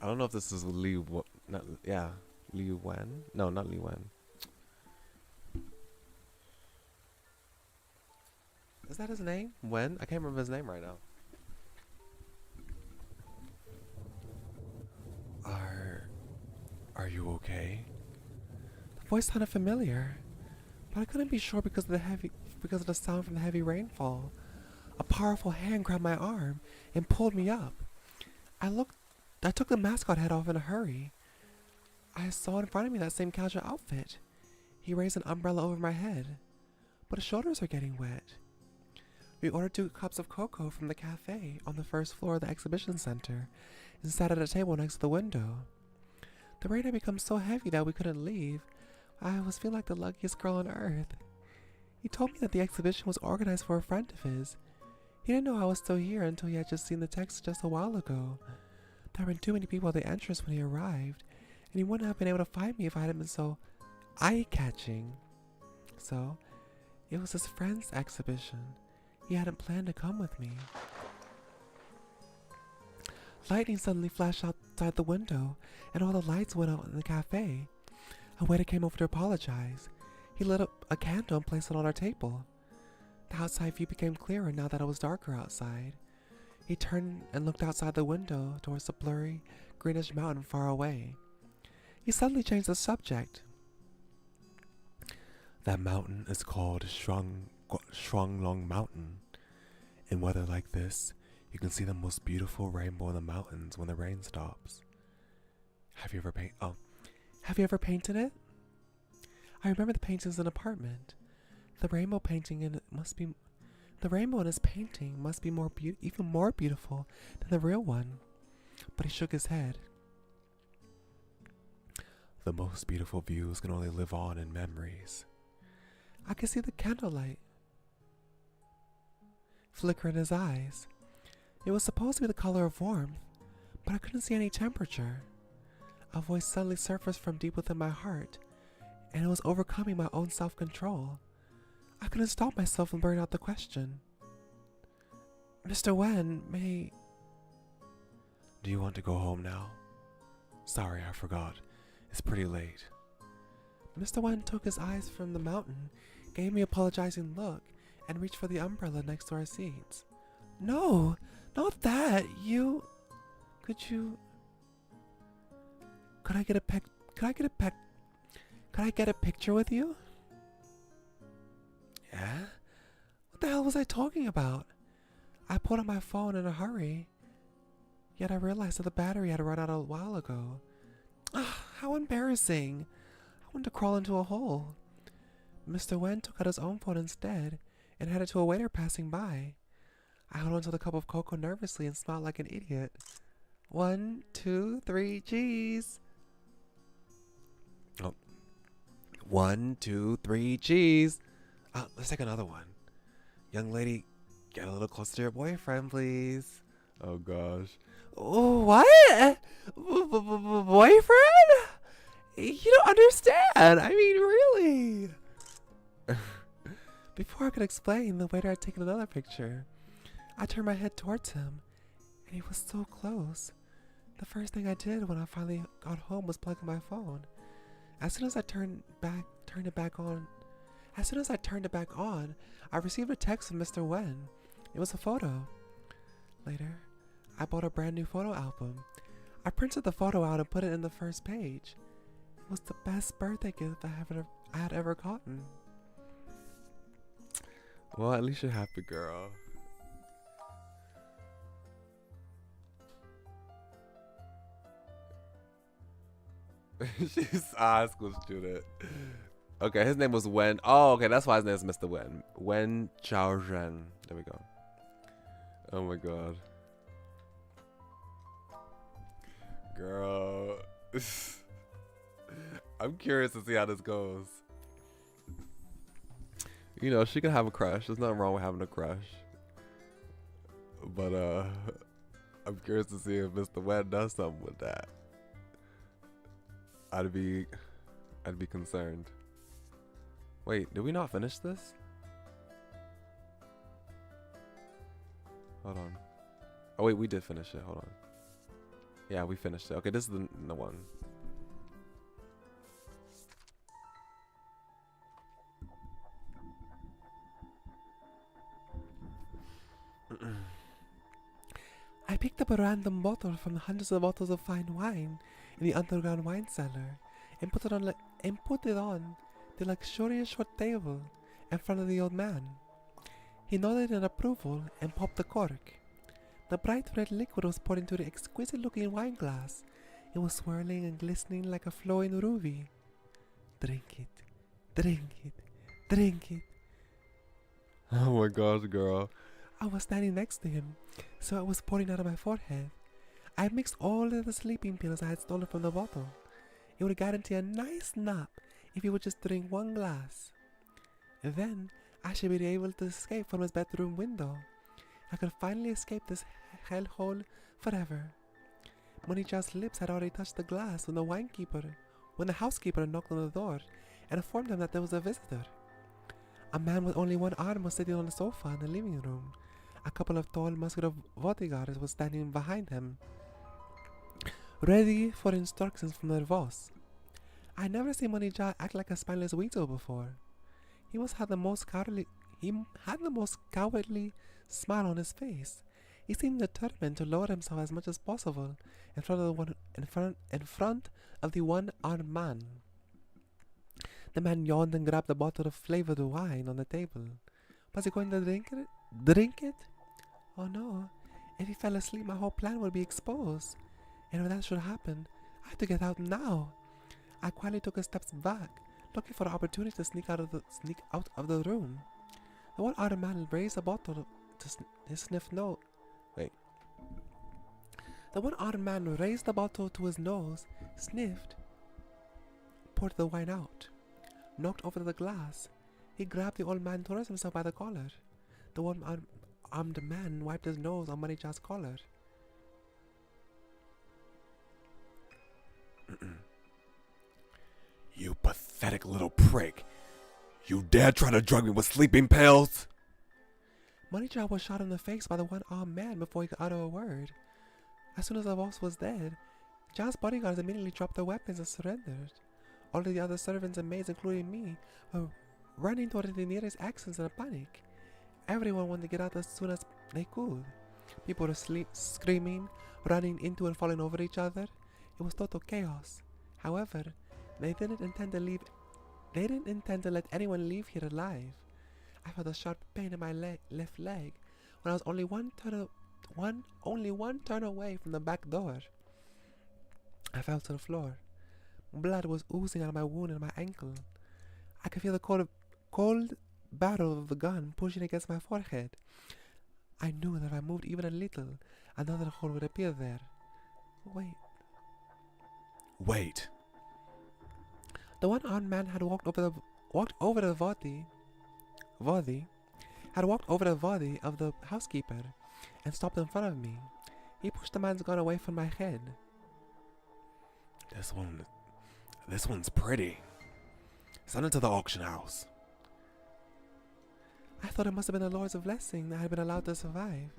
I don't know if this is Li Wen. No, not Li Wen. Is that his name? Wen? I can't remember his name right now. Are you okay? The voice sounded familiar, but I couldn't be sure because of the sound from the heavy rainfall. A powerful hand grabbed my arm and pulled me up. I took the mascot head off in a hurry. I saw in front of me that same casual outfit. He raised an umbrella over my head, but his shoulders are getting wet. We ordered 2 cups of cocoa from the cafe on the first floor of the exhibition center and sat at a table next to the window. The rain had become so heavy that we couldn't leave. I was feeling like the luckiest girl on earth. He told me that the exhibition was organized for a friend of his. He didn't know I was still here until he had just seen the text just a while ago. There had been too many people at the entrance when he arrived, and he wouldn't have been able to find me if I hadn't been so eye-catching. So, it was his friend's exhibition. He hadn't planned to come with me. Lightning suddenly flashed outside the window, and all the lights went out in the cafe. A waiter came over to apologize. He lit up a candle and placed it on our table. The outside view became clearer now that it was darker outside. He turned and looked outside the window towards the blurry, greenish mountain far away. He suddenly changed the subject. That mountain is called Shuanglong Mountain. In weather like this, you can see the most beautiful rainbow in the mountains when the rain stops. Have you ever painted it? I remember the paintings in an apartment. The rainbow in his painting must be even more beautiful than the real one. But he shook his head. The most beautiful views can only live on in memories. I could see the candlelight flicker in his eyes. It was supposed to be the color of warmth, but I couldn't see any temperature. A voice suddenly surfaced from deep within my heart, and it was overcoming my own self-control. I couldn't stop myself from blurting out the question. Mr. Wen, Do you want to go home now? Sorry, I forgot. It's pretty late. Mr. Wen took his eyes from the mountain, gave me an apologizing look, and reached for the umbrella next to our seats. No, not that. Could I get a picture with you? Yeah? What the hell was I talking about? I pulled out my phone in a hurry, yet I realized that the battery had run out a while ago. How embarrassing. I wanted to crawl into a hole. Mr. Wen took out his own phone instead and handed it to a waiter passing by. I held onto the cup of cocoa nervously and smiled like an idiot. 1, 2, 3, cheese. 1, 2, 3, cheese. Let's take another one. Young lady, get a little closer to your boyfriend, please. Oh, gosh. What? Boyfriend? You don't understand. I mean, really. Before I could explain, the waiter had taken another picture. I turned my head towards him, and he was so close. The first thing I did when I finally got home was plug in my phone. As soon as I turned it back on, I received a text from Mr. Wen. It was a photo. Later, I bought a brand new photo album. I printed the photo out and put it in the first page. It was the best birthday gift I had ever gotten. Well, at least you're happy, girl. She's a high school student. Okay, his name was Wen. Oh, okay, that's why his name is Mr. Wen. Wen Chaozhen. There we go. Oh my god. Girl. I'm curious to see how this goes. You know, she can have a crush. There's nothing wrong with having a crush. But, I'm curious to see if Mr. Wen does something with that. I'd be concerned. Wait, did we not finish this? Hold on. Oh wait, we did finish it. Hold on. Yeah, we finished it. Okay, this is the one. I picked up a random bottle from the hundreds of bottles of fine wine in the underground wine cellar and put it on the luxurious short table in front of the old man. He nodded in approval and popped the cork. The bright red liquid was poured into the exquisite-looking wine glass. It was swirling and glistening like a flowing ruby. Drink it, drink it, drink it. Oh my gosh, girl. I was standing next to him, so it was pouring out of my forehead. I mixed all of the sleeping pills I had stolen from the bottle. It would guarantee a nice nap if he would just drink one glass. Then I should be able to escape from his bedroom window. I could finally escape this hellhole forever. Monicha's lips had already touched the glass when the housekeeper knocked on the door and informed him that there was a visitor. A man with only one arm was sitting on the sofa in the living room. A couple of tall, muscular bodyguards were standing behind him, ready for instructions from their boss. I never seen Monija act like a spineless weasel before. He had the most cowardly smile on his face. He seemed determined to lower himself as much as possible in front of the one-armed man. The man yawned and grabbed a bottle of flavored wine on the table. Was he going to drink it? Oh no. If he fell asleep, my whole plan would be exposed. And if that should happen, I had to get out now. I quietly took a step back, looking for an opportunity to sneak out of the room. The one-armed man raised a bottle to sniff note. The one-armed man raised the bottle to his nose, sniffed, poured the wine out, knocked over the glass. He grabbed the old man towards himself by the collar. The one-armed man wiped his nose on Moneyjaw's collar. You pathetic little prick. You dare try to drug me with sleeping pills? Moneyjaw was shot in the face by the one-armed man before he could utter a word. As soon as the boss was dead, Jaw's bodyguards immediately dropped their weapons and surrendered. All of the other servants and maids, including me, were running toward the nearest exits in a panic. Everyone wanted to get out as soon as they could. People were screaming, running into and falling over each other. It was total chaos. However, they didn't intend to let anyone leave here alive. I felt a sharp pain in my left leg when I was only one turn away from the back door. I fell to the floor. Blood was oozing out of my wound in my ankle. I could feel the cold barrel of the gun pushing against my forehead. I knew that if I moved even a little, another hole would appear there. Wait. The one-armed man had walked over the body of the housekeeper and stopped in front of me. He pushed the man's gun away from my head. This one's pretty. Send it to the auction house. I thought it must have been the Lords of Blessing that had been allowed to survive.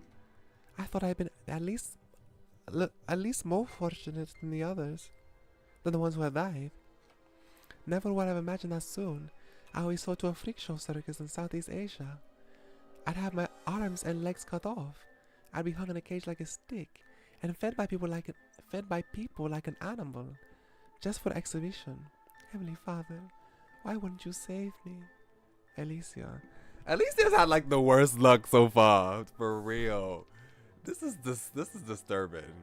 I thought I had been at least more fortunate than the ones who had died. Never would I have imagined that soon I would be sold to a freak show circus in Southeast Asia. I'd have my arms and legs cut off. I'd be hung in a cage like a stick and fed by people like an animal, just for exhibition. Heavenly Father, why wouldn't you save me? Alicia. Alicia's had like the worst luck so far, for real. This is disturbing.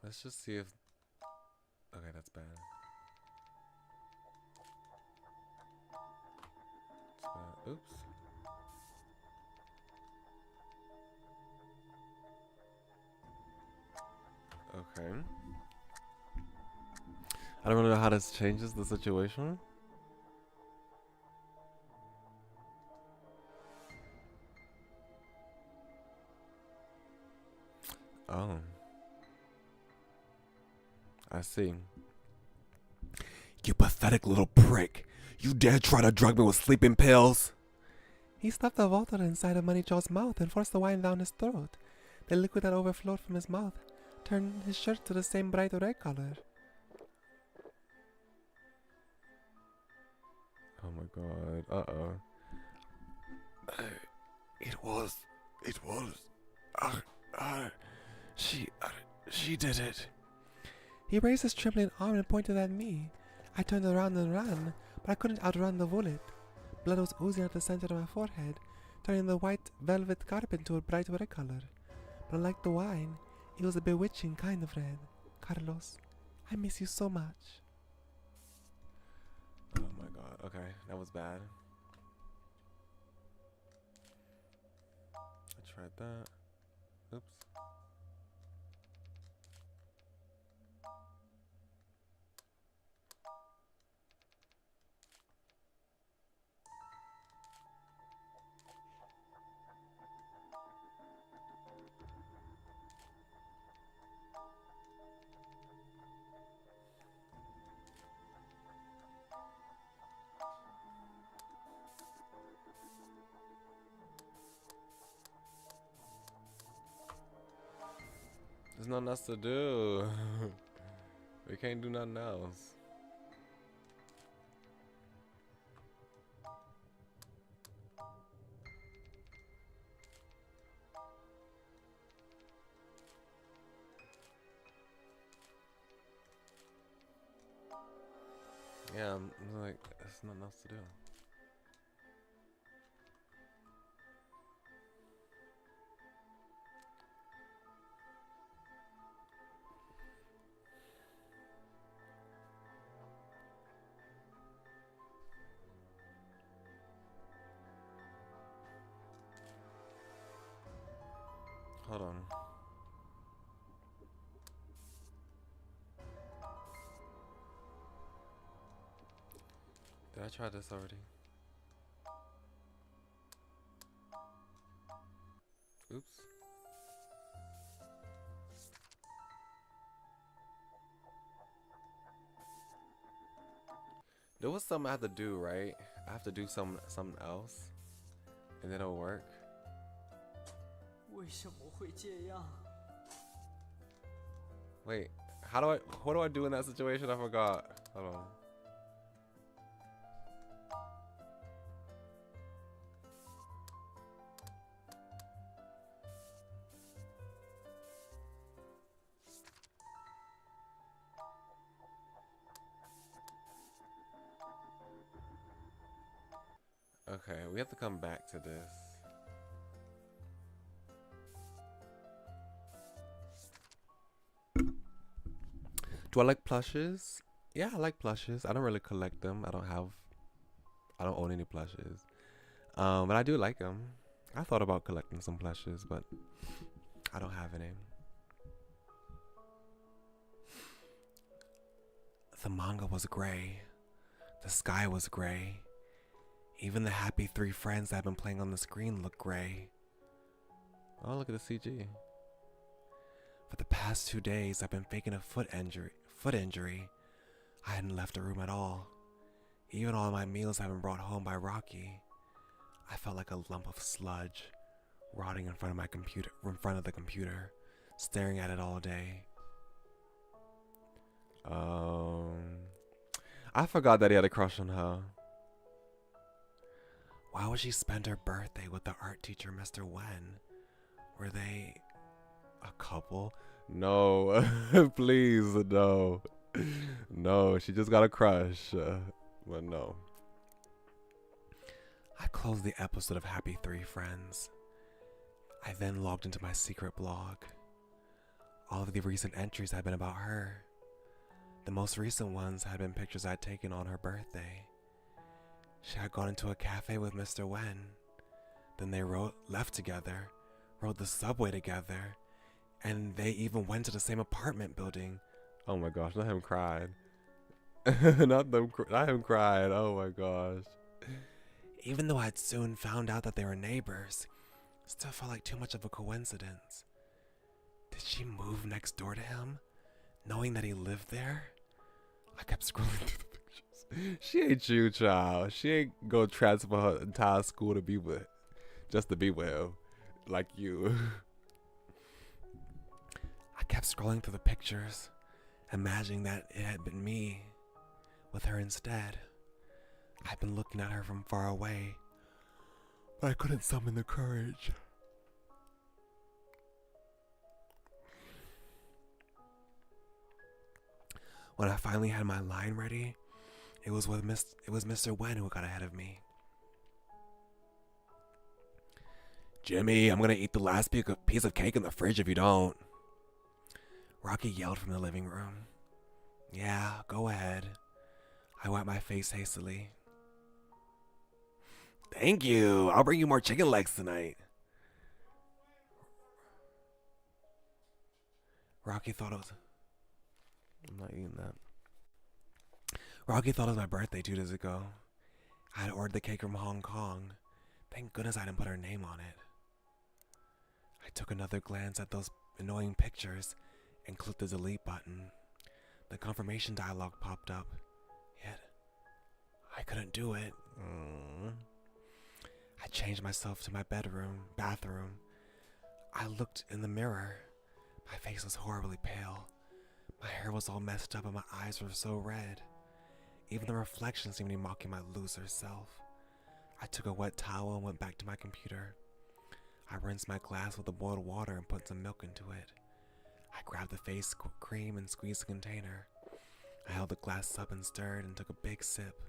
Let's just see if... Okay, that's bad. Oops. Okay. I don't know how this changes the situation. Oh. I see. You pathetic little prick. You dare try to drug me with sleeping pills? He stuffed the water inside of Moneyjaw's mouth and forced the wine down his throat. The liquid that overflowed from his mouth turned his shirt to the same bright red color. Oh my god. Uh-oh. She did it. He raised his trembling arm and pointed at me. I turned around and ran, but I couldn't outrun the bullet. Blood was oozing at the center of my forehead, turning the white velvet carpet to a bright red color. But unlike the wine, it was a bewitching kind of red. Carlos, I miss you so much. Oh my god. Okay, that was bad. I tried that. Oops. nothing else to do. We can't do nothing else. Yeah, I'm like, there's nothing else to do. Hold on. Did I try this already? Oops. There was something I have to do, right? I have to do something else, and then it'll work. 为什么会这样？ Wait, what do I do in that situation? I forgot. Hold on. Okay, we have to come back to this. Do I like plushes? Yeah, I like plushes. I don't really collect them. I don't own any plushes. But I do like them. I thought about collecting some plushes, but I don't have any. The manga was gray. The sky was gray. Even the happy three friends that have been playing on the screen look gray. Oh, look at the CG. For the past 2 days, I've been faking a foot injury. I hadn't left the room at all. Even all my meals have been brought home by Rocky. I felt like a lump of sludge, rotting in front of the computer, staring at it all day. I forgot that he had a crush on her. Why would she spend her birthday with the art teacher, Mr. Wen? Were they a couple? No, please, no. No, she just got a crush. But no. I closed the episode of Happy Three Friends. I then logged into my secret blog. All of the recent entries had been about her. The most recent ones had been pictures I'd taken on her birthday. She had gone into a cafe with Mr. Wen. Then they left together, rode the subway together, and they even went to the same apartment building. Oh my gosh, not him cried. Not him cried. Oh my gosh. Even though I'd soon found out that they were neighbors, it still felt like too much of a coincidence. Did she move next door to him, knowing that he lived there? I kept scrolling through the pictures. She ain't you, child. She ain't go transfer her entire school to be with, just to be with him, like you. I kept scrolling through the pictures, imagining that it had been me, with her instead. I'd been looking at her from far away, but I couldn't summon the courage. When I finally had my line ready, it was Mr. Wen who got ahead of me. Jimmy, I'm gonna eat the last piece of cake in the fridge if you don't. Rocky yelled from the living room. Yeah, go ahead. I wiped my face hastily. Thank you. I'll bring you more chicken legs tonight. Rocky thought it was... I'm not eating that. Rocky thought it was my birthday 2 days ago. I had ordered the cake from Hong Kong. Thank goodness I didn't put her name on it. I took another glance at those annoying pictures and clicked the delete button. The confirmation dialog popped up. Yet, I couldn't do it. I changed myself to my bathroom. I looked in the mirror. My face was horribly pale. My hair was all messed up and my eyes were so red. Even the reflection seemed to be mocking my loser self. I took a wet towel and went back to my computer. I rinsed my glass with the boiled water and put some milk into it. I grabbed the face cream and squeezed the container. I held the glass up and stirred and took a big sip.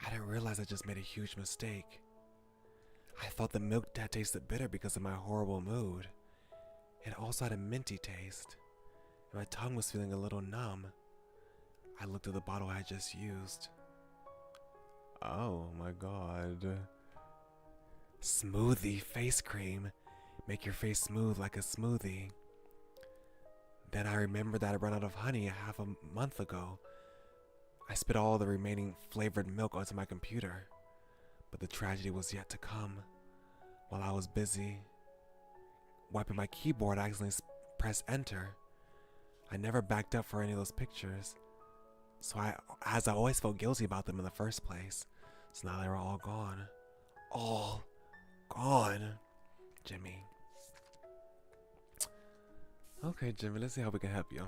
I didn't realize I just made a huge mistake. I thought the milk had tasted bitter because of my horrible mood. It also had a minty taste, and my tongue was feeling a little numb. I looked at the bottle I had just used. Oh my god. Smoothie face cream. Make your face smooth like a smoothie. Then I remembered that I ran out of honey half a month ago. I spit all the remaining flavored milk onto my computer, but the tragedy was yet to come. While I was busy wiping my keyboard, I accidentally pressed enter. I never backed up for any of those pictures, so I always felt guilty about them in the first place. So now they were all gone. All gone. Jimmy. Okay, Jimmy, let's see how we can help you.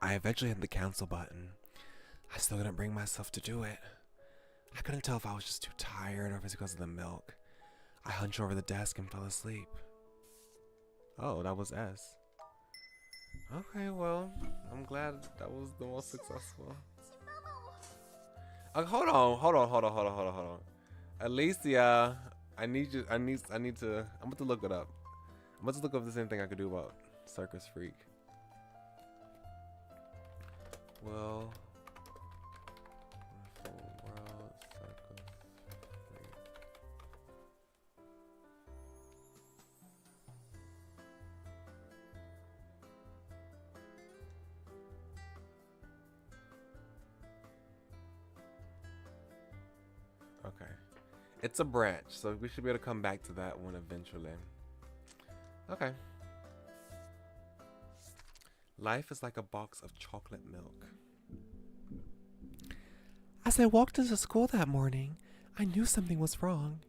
I eventually hit the cancel button. I still couldn't bring myself to do it. I couldn't tell if I was just too tired or if it's because of the milk. I hunched over the desk and fell asleep. Oh, that was S. Okay, well, I'm glad that was the most successful. Hold on. Alicia, I'm about to look it up. I'm about to look up the same thing I could do about Circus Freak. Well, World Circus Freak. Okay, it's a branch, so we should be able to come back to that one eventually. Okay. Life is like a box of chocolate milk. As I walked into school that morning, I knew something was wrong.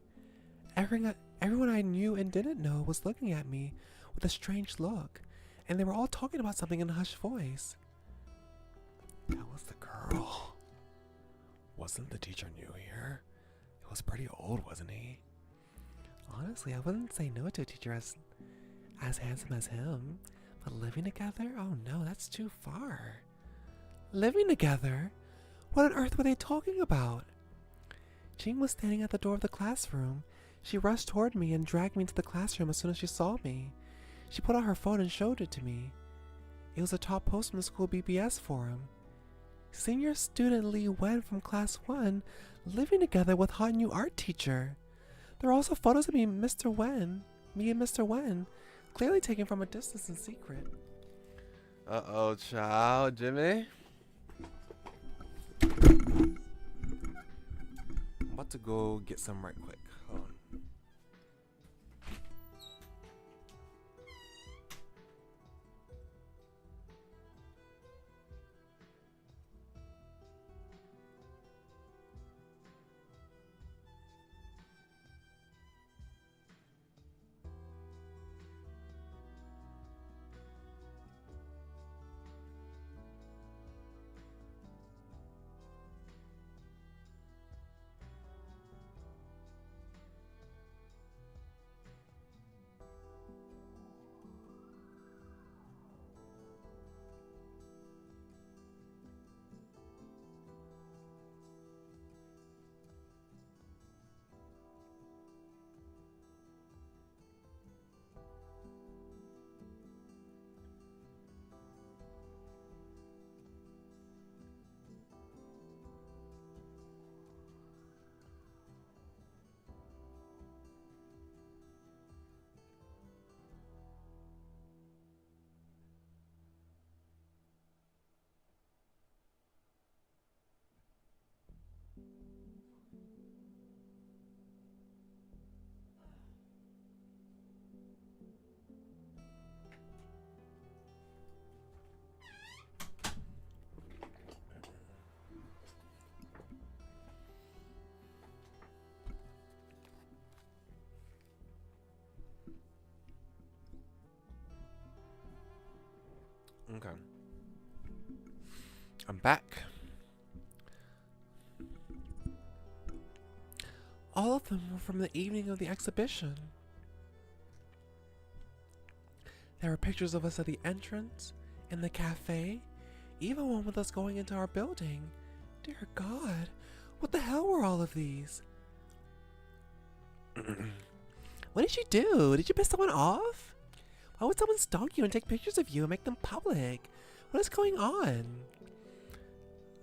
Everyone I knew and didn't know was looking at me with a strange look, and they were all talking about something in a hushed voice. That was the girl. Wasn't the teacher new here? He was pretty old, wasn't he? Honestly, I wouldn't say no to a teacher as handsome as him. But living together? Oh no, that's too far. Living together? What on earth were they talking about? Jean was standing at the door of the classroom. She rushed toward me and dragged me into the classroom as soon as she saw me. She pulled out her phone and showed it to me. It was a top post from the school BBS forum. Senior student Lee Wen from class 1 living together with hot new art teacher. There are also photos of me and Mr. Wen, clearly taken from a distance in secret. Uh-oh, child. Jimmy? I'm about to go get some right quick. Hold on. I'm back. All of them were from the evening of the exhibition. There were pictures of us at the entrance, in the cafe, even one with us going into our building. Dear God, what the hell were all of these? What did you do? Did you piss someone off? Why would someone stalk you and take pictures of you and make them public? What is going on?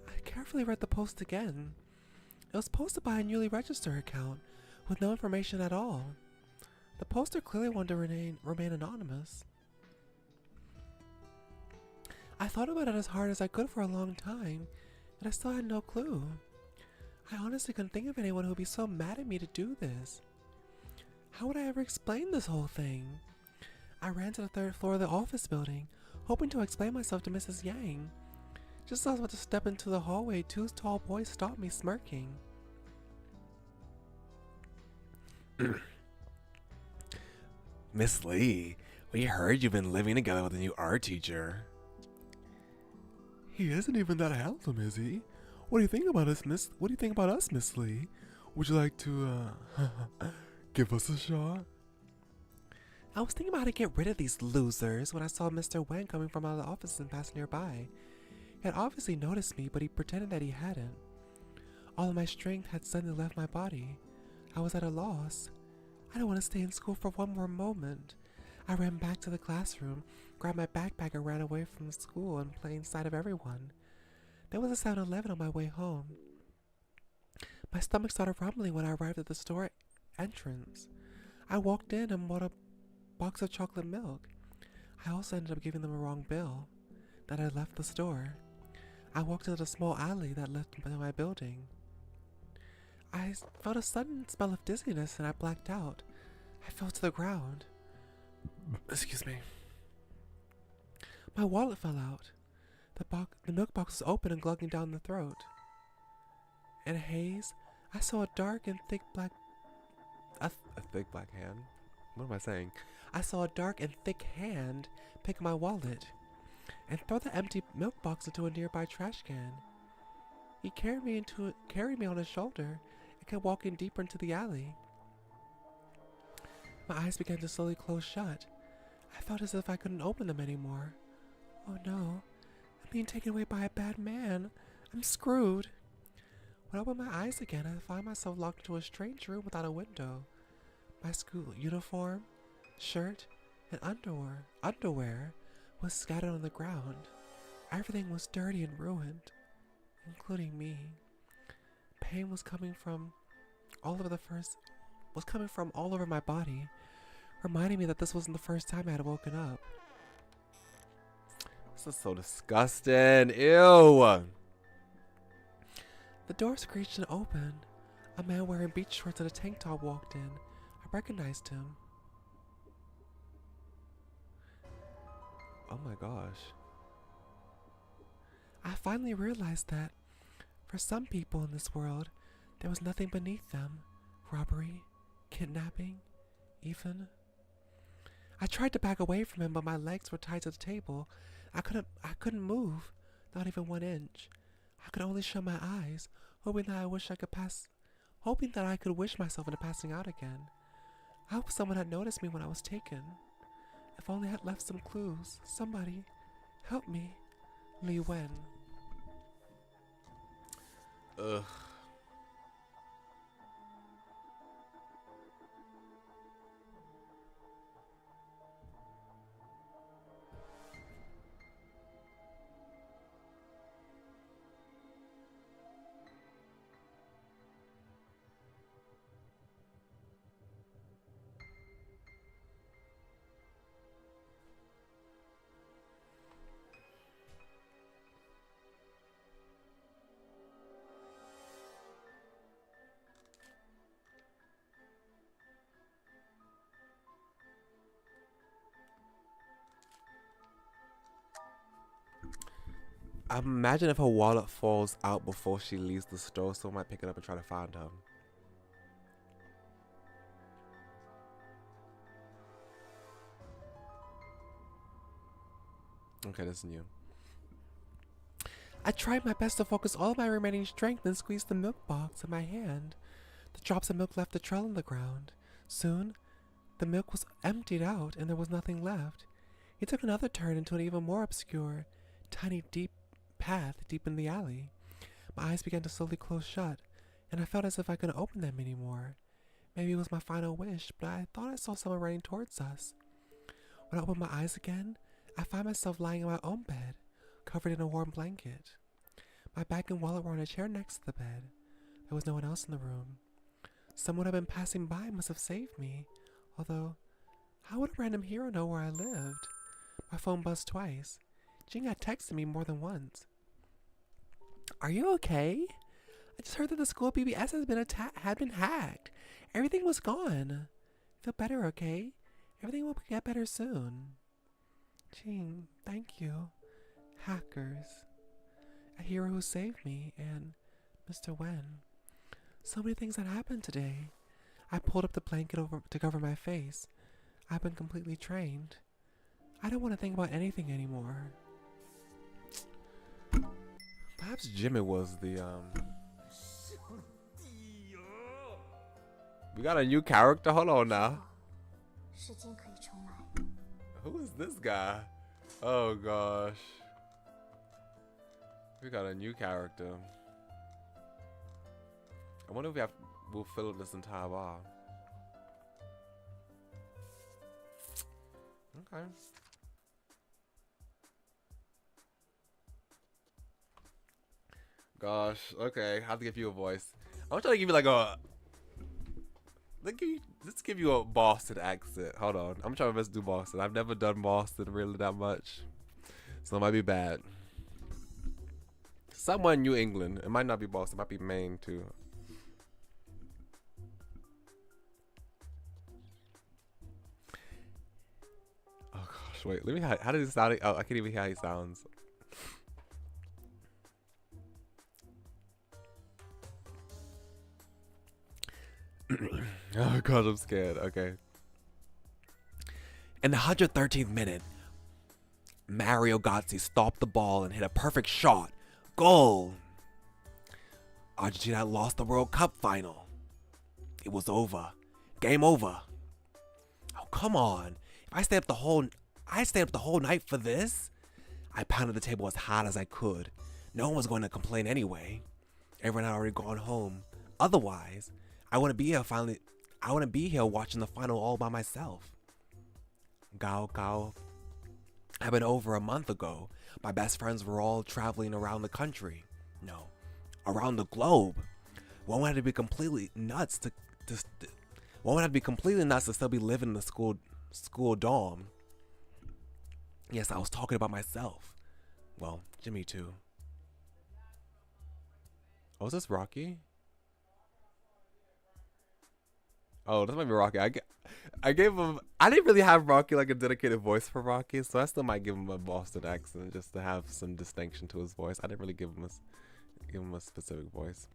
I carefully read the post again. It was posted by a newly registered account with no information at all. The poster clearly wanted to remain anonymous. I thought about it as hard as I could for a long time, and I still had no clue. I honestly couldn't think of anyone who would be so mad at me to do this. How would I ever explain this whole thing? I ran to the third floor of the office building, hoping to explain myself to Mrs. Yang. Just as I was about to step into the hallway, two tall boys stopped me, smirking. Miss Lee, we heard you've been living together with a new art teacher. He isn't even that handsome, is he? What do you think about us, Miss? What do you think about us, Miss Lee? Would you like to, give us a shot? I was thinking about how to get rid of these losers when I saw Mr. Wang coming from out of the office and pass nearby. He had obviously noticed me, but he pretended that he hadn't. All of my strength had suddenly left my body. I was at a loss. I didn't want to stay in school for one more moment. I ran back to the classroom, grabbed my backpack and ran away from school in plain sight of everyone. There was a 7-Eleven on my way home. My stomach started rumbling when I arrived at the store entrance. I walked in and bought a box of chocolate milk. I also ended up giving them a wrong bill. Then I left the store. I walked into the small alley that led to my building. I felt a sudden smell of dizziness and I blacked out. I fell to the ground. Excuse me. My wallet fell out. The milk box was open and glugging down the throat. In a haze, I saw a dark and thick black... A thick black hand? What am I saying? I saw a dark and thick hand pick my wallet and throw the empty milk box into a nearby trash can. He carried me on his shoulder and kept walking deeper into the alley. My eyes began to slowly close shut. I felt as if I couldn't open them anymore. Oh no, I'm being taken away by a bad man. I'm screwed. When I opened my eyes again, I found myself locked into a strange room without a window. My school uniform, shirt, and underwear was scattered on the ground. Everything was dirty and ruined, including me. Pain was coming from all over my body, reminding me that this wasn't the first time I had woken up. This is so disgusting. Ew. The door screeched and opened. A man wearing beach shorts and a tank top walked in. I recognized him. Oh my gosh. I finally realized that, for some people in this world, there was nothing beneath them. Robbery, kidnapping, even. I tried to back away from him, but my legs were tied to the table. I couldn't move, not even 1 inch. I could only shut my eyes, hoping that I could wish myself into passing out again. I hope someone had noticed me when I was taken. If only I had left some clues. Somebody, help me. Li Wen. Ugh. Imagine if her wallet falls out before she leaves the store, someone might pick it up and try to find her. Okay, this is new. I tried my best to focus all my remaining strength and squeeze the milk box in my hand. The drops of milk left a trail on the ground. Soon, the milk was emptied out and there was nothing left. He took another turn into an even more obscure, tiny, deep path deep in the alley. My eyes began to slowly close shut, and I felt as if I couldn't open them anymore. Maybe it was my final wish, but I thought I saw someone running towards us. When I opened my eyes again, I found myself lying in my own bed, covered in a warm blanket. My bag and wallet were on a chair next to the bed. There was no one else in the room. Someone who had been passing by must have saved me, although how would a random hero know where I lived? My phone buzzed twice. Jing had texted me more than once. Are you okay? I just heard that the school BBS had been hacked. Everything was gone. Feel better, okay? Everything will get better soon. Jing, thank you. Hackers. A hero who saved me, and Mr. Wen. So many things had happened today. I pulled up the blanket over to cover my face. I've been completely trained. I don't want to think about anything anymore. Perhaps Jimmy was the We got a new character. Hold on now. 时间可以重来。 Who is this guy? Oh gosh. We got a new character. I wonder if we'll fill up this entire bar. Okay. Gosh, okay, I have to give you a voice. I'm trying to give you like a let's give you a Boston accent. Hold on. I'm trying my best to do Boston. I've never done Boston really that much. So it might be bad. Somewhere in New England. It might not be Boston, it might be Maine too. Oh gosh, wait, let me how does it sound? Oh, I can't even hear how he sounds. Oh god, I'm scared. Okay. In the 113th minute, Mario Götze stopped the ball and hit a perfect shot. Goal! Argentina had lost the World Cup final. It was over. Game over. Oh, come on. If I stayed up the whole night for this? I pounded the table as hard as I could. No one was going to complain anyway. Everyone had already gone home. Otherwise, I wouldn't be here watching the final all by myself. Gao happened over a month ago. My best friends were all traveling around the country. No, around the globe. One had to be completely nuts to still be living in the school dorm. Yes, I was talking about myself. Well, Jimmy too. Oh, is this Rocky? Oh, this might be Rocky. I gave him. I didn't really have Rocky like a dedicated voice for Rocky, so I still might give him a Boston accent just to have some distinction to his voice. I didn't really give him a specific voice.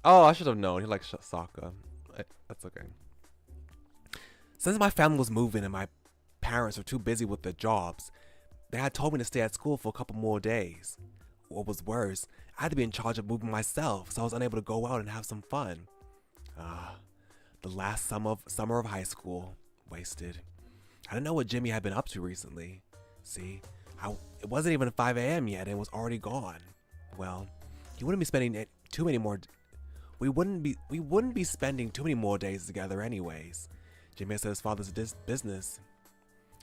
Oh, I should have known. He likes soccer. That's okay. Since my family was moving and my parents were too busy with their jobs, they had told me to stay at school for a couple more days. What was worse, I had to be in charge of moving myself, so I was unable to go out and have some fun. The last summer of high school. Wasted. I didn't know what Jimmy had been up to recently. See, it wasn't even 5 a.m. yet and it was already gone. Well, he wouldn't be spending too many more. We wouldn't be spending too many more days together anyways. Jimmy said his father's business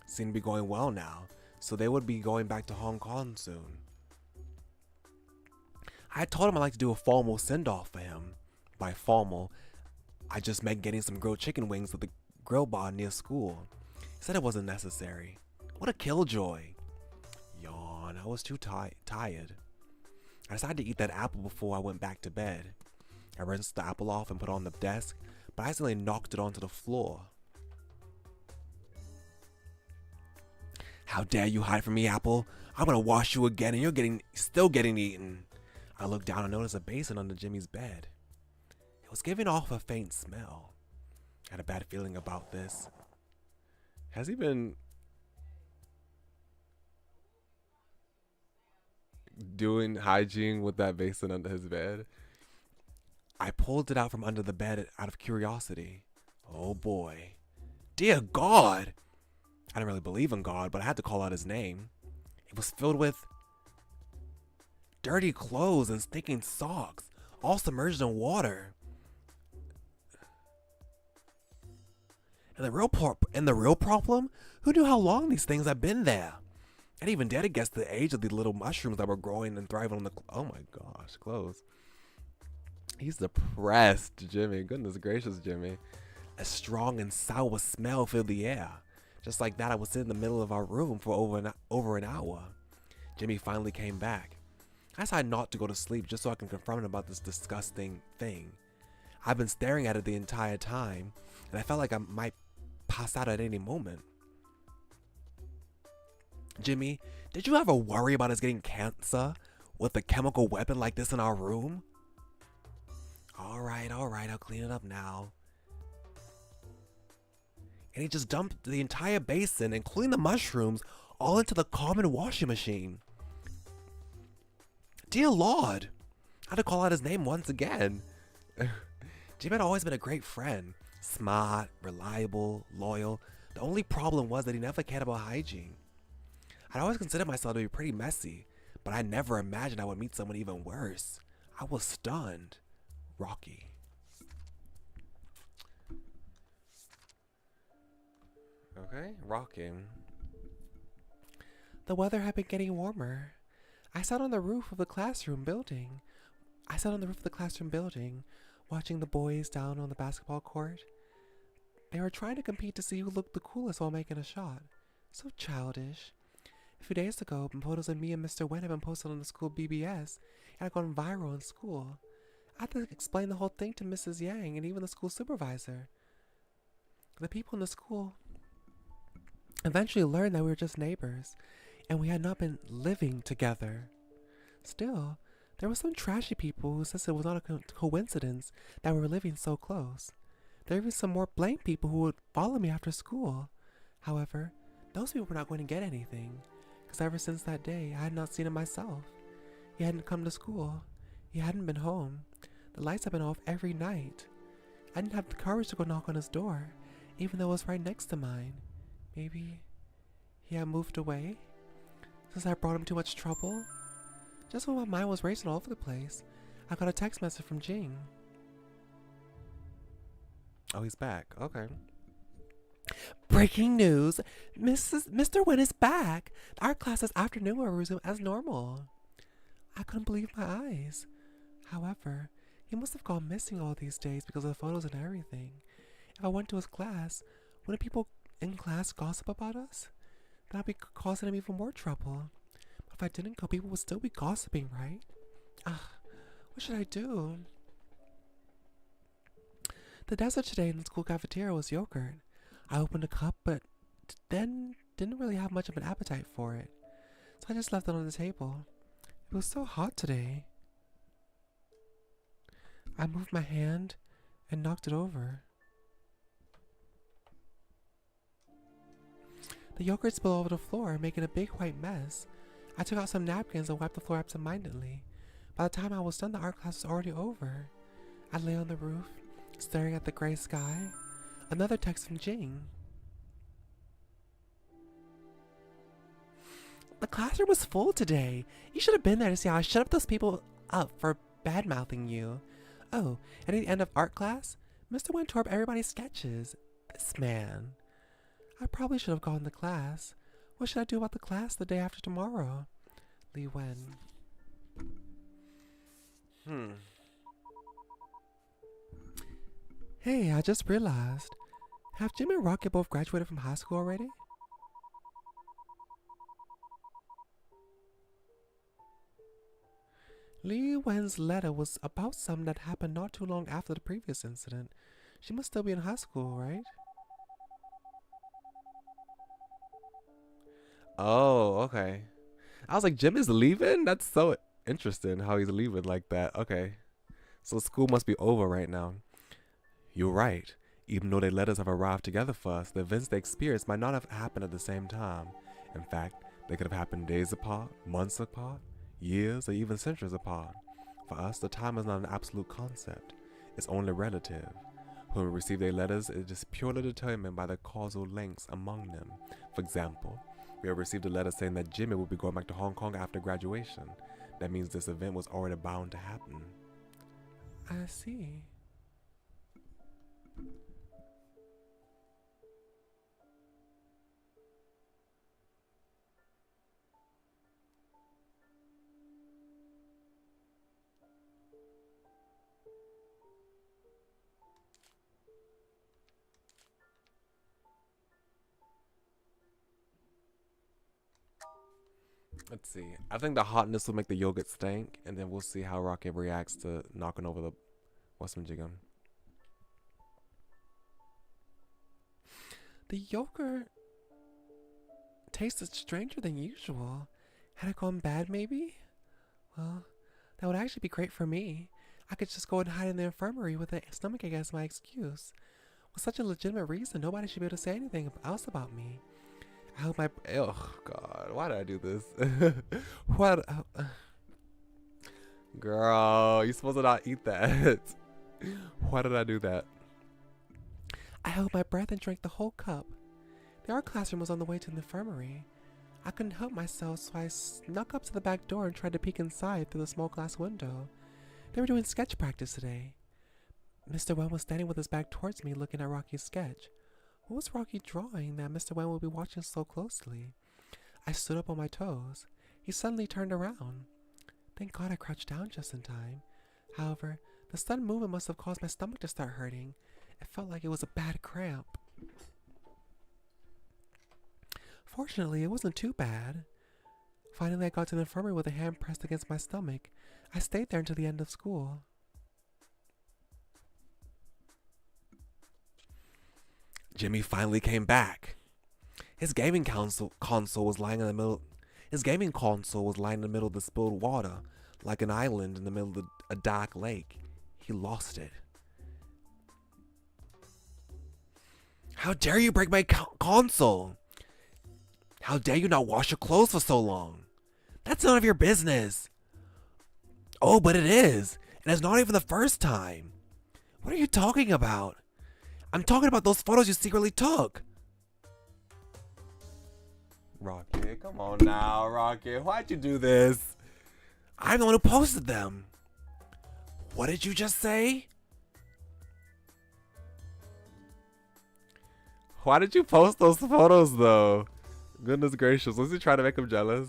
seemed to be going well now, so they would be going back to Hong Kong soon. I told him I'd like to do a formal send-off for him. By formal, I just meant getting some grilled chicken wings at the grill bar near school. He said it wasn't necessary. What a killjoy. Yawn, I was too tired. I decided to eat that apple before I went back to bed. I rinsed the apple off and put it on the desk, but I accidentally knocked it onto the floor. How dare you hide from me, Apple? I'm gonna wash you again and you're still getting eaten. I looked down and noticed a basin under Jimmy's bed. It was giving off a faint smell. I had a bad feeling about this. Has he been doing hygiene with that basin under his bed. I pulled it out from under the bed out of curiosity. Oh boy. Dear God! I didn't really believe in God, but I had to call out his name. It was filled with dirty clothes and stinking socks, all submerged in water. And the real problem? Who knew how long these things had been there? I didn't even dare to guess the age of the little mushrooms that were growing and thriving on the oh my gosh, clothes. He's depressed, Jimmy. Goodness gracious, Jimmy. A strong and sour smell filled the air. Just like that, I was in the middle of our room for over an hour. Jimmy finally came back. I decided not to go to sleep just so I can confront him about this disgusting thing. I've been staring at it the entire time, and I felt like I might pass out at any moment. Jimmy, did you ever worry about us getting cancer with a chemical weapon like this in our room? All right, I'll clean it up now. And he just dumped the entire basin, including the mushrooms, all into the common washing machine. Dear Lord, I had to call out his name once again. Jimmy had always been a great friend. Smart, reliable, loyal. The only problem was that he never cared about hygiene. I'd always considered myself to be pretty messy, but I never imagined I would meet someone even worse. I was stunned. Rocky. Okay, rocking. The weather had been getting warmer. I sat on the roof of the classroom building. Watching the boys down on the basketball court. They were trying to compete to see who looked the coolest while making a shot. So childish. A few days ago, photos of me and Mr. Wen had been posted on the school BBS and had gone viral in school. I had to explain the whole thing to Mrs. Yang and even the school supervisor. The people in the school eventually learned that we were just neighbors and we had not been living together. Still, there were some trashy people who said it was not a coincidence that we were living so close. There were even some more blank people who would follow me after school. However, those people were not going to get anything, because ever since that day, I had not seen him myself. He hadn't come to school. He hadn't been home. The lights had been off every night. I didn't have the courage to go knock on his door, even though it was right next to mine. Maybe he had moved away? Since I brought him too much trouble? Just when my mind was racing all over the place, I got a text message from Jing. Oh, he's back. Okay. Breaking news! Mr. Wen is back! Our class this afternoon will resume as normal. I couldn't believe my eyes. However, he must have gone missing all these days because of the photos and everything. If I went to his class, wouldn't people in class gossip about us? Then I'd be causing him even more trouble. But if I didn't go, people would still be gossiping, right? What should I do? The dessert today in the school cafeteria was yogurt. I opened a cup, but then didn't really have much of an appetite for it. So I just left it on the table. It was so hot today. I moved my hand and knocked it over. The yogurt spilled all over the floor, making a big white mess. I took out some napkins and wiped the floor absentmindedly. By the time I was done, the art class was already over. I lay on the roof, staring at the gray sky. Another text from Jing. The classroom was full today. You should have been there to see how I shut up those people up for bad-mouthing you. Oh, and at the end of art class, Mr. Wen tore up everybody's sketches. This man. I probably should have gone to class. What should I do about the class the day after tomorrow? Li Wen. Hey, I just realized. Have Jim and Rocket both graduated from high school already? Li Wen's letter was about something that happened not too long after the previous incident. She must still be in high school, right? Oh, okay. I was like, Jim is leaving? That's so interesting how he's leaving like that. Okay. So school must be over right now. You're right. Even though their letters have arrived together for us, the events they experienced might not have happened at the same time. In fact, they could have happened days apart, months apart, years, or even centuries apart. For us, the time is not an absolute concept. It's only relative. When we receive their letters, it is purely determined by the causal links among them. For example, we have received a letter saying that Jimmy will be going back to Hong Kong after graduation. That means this event was already bound to happen. I see. Let's see. I think the hotness will make the yogurt stink, and then we'll see how Rocket reacts to knocking over the what's-my-jiggum. The yogurt tasted stranger than usual. Had it gone bad, maybe? Well, that would actually be great for me. I could just go and hide in the infirmary with a stomachache as my excuse. With such a legitimate reason, nobody should be able to say anything else about me. I hope my... Oh, God. Why did I do this? What? Girl, you're supposed to not eat that. Why did I do that? I held my breath and drank the whole cup. The art classroom was on the way to the infirmary. I couldn't help myself, so I snuck up to the back door and tried to peek inside through the small glass window. They were doing sketch practice today. Mr. Wen was standing with his back towards me, looking at Rocky's sketch. What was Rocky drawing that Mr. Wen would be watching so closely? I stood up on my toes. He suddenly turned around. Thank God I crouched down just in time. However, the sudden movement must have caused my stomach to start hurting. It felt like it was a bad cramp. Fortunately, it wasn't too bad. Finally, I got to the infirmary with a hand pressed against my stomach. I stayed there until the end of school. Jimmy finally came back. His gaming console was lying in the middle. His gaming console was lying in the middle of the spilled water, like an island in the middle of a dark lake. He lost it. How dare you break my console? How dare you not wash your clothes for so long? That's none of your business. Oh, but it is. And it's not even the first time. What are you talking about? I'm talking about those photos you secretly took. Rocket, come on now, Rocket. Why'd you do this? I'm the one who posted them. What did you just say? Why did you post those photos, though? Goodness gracious. Was he trying to make him jealous?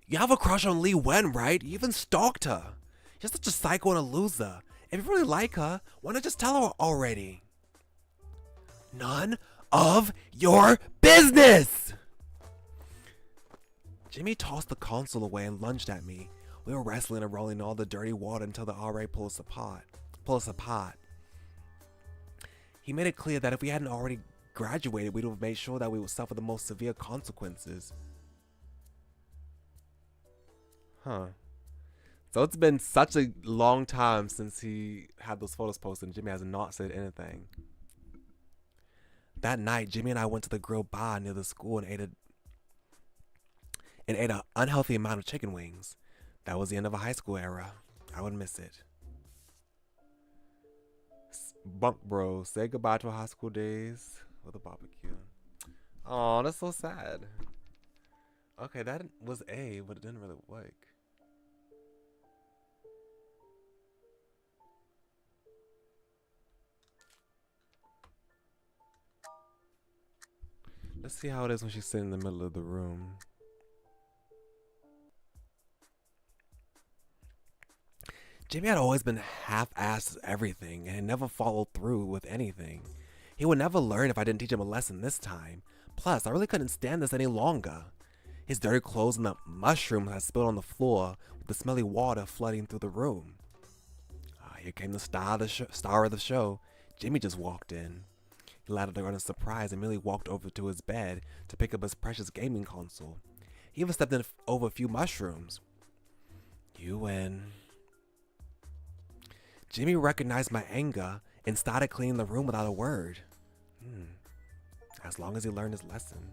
You have a crush on Lee Wen, right? You even stalked her. You're such a psycho and a loser. If you really like her, why not just tell her already? None of your business! Jimmy tossed the console away and lunged at me. We were wrestling and rolling in all the dirty water until the RA pulled us apart. He made it clear that if we hadn't already graduated, we would have made sure that we would suffer the most severe consequences. Huh. So it's been such a long time since he had those photos posted and Jimmy has not said anything. That night, Jimmy and I went to the grill bar near the school and ate an unhealthy amount of chicken wings. That was the end of a high school era. I would miss it. Bunk bro, say goodbye to high school days with a barbecue. Oh, that's so sad. Okay, that was A, but it didn't really work. Let's see how it is when she's sitting in the middle of the room. Jimmy had always been half-assed at everything and had never followed through with anything. He would never learn if I didn't teach him a lesson this time. Plus, I really couldn't stand this any longer. His dirty clothes and the mushroom had spilled on the floor with the smelly water flooding through the room. Here came the star of the show. Jimmy just walked in. He landed there on a surprise and merely walked over to his bed to pick up his precious gaming console. He even stepped in over a few mushrooms. You win. Jimmy recognized my anger and started cleaning the room without a word. As long as he learned his lesson.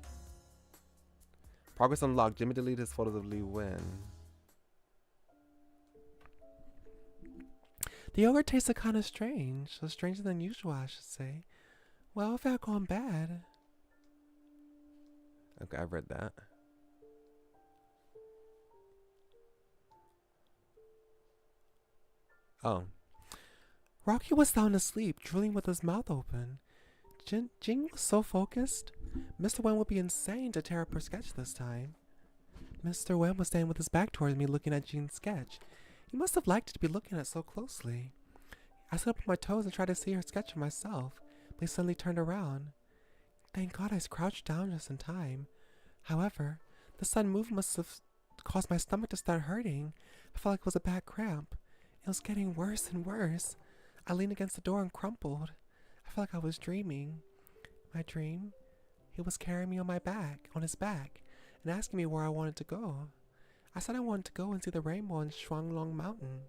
Progress unlocked. Jimmy deleted his photos of Lee Win. The yogurt tasted kind of strange. So stranger than usual, I should say. Well, if it had gone bad. Okay, I read that. Oh. Rocky was sound asleep, drooling with his mouth open. Jing was so focused. Mr. Wen would be insane to tear up her sketch this time. Mr. Wen was standing with his back towards me, looking at Jing's sketch. He must have liked to be looking at it so closely. I stood up on my toes and tried to see her sketch for myself, but he suddenly turned around. Thank God I crouched down just in time. However, the sudden movement must have caused my stomach to start hurting. I felt like it was a bad cramp. It was getting worse and worse. I leaned against the door and crumpled. I felt like I was dreaming. My dream? He was carrying me on his back, and asking me where I wanted to go. I said I wanted to go and see the rainbow on Shuanglong Mountain.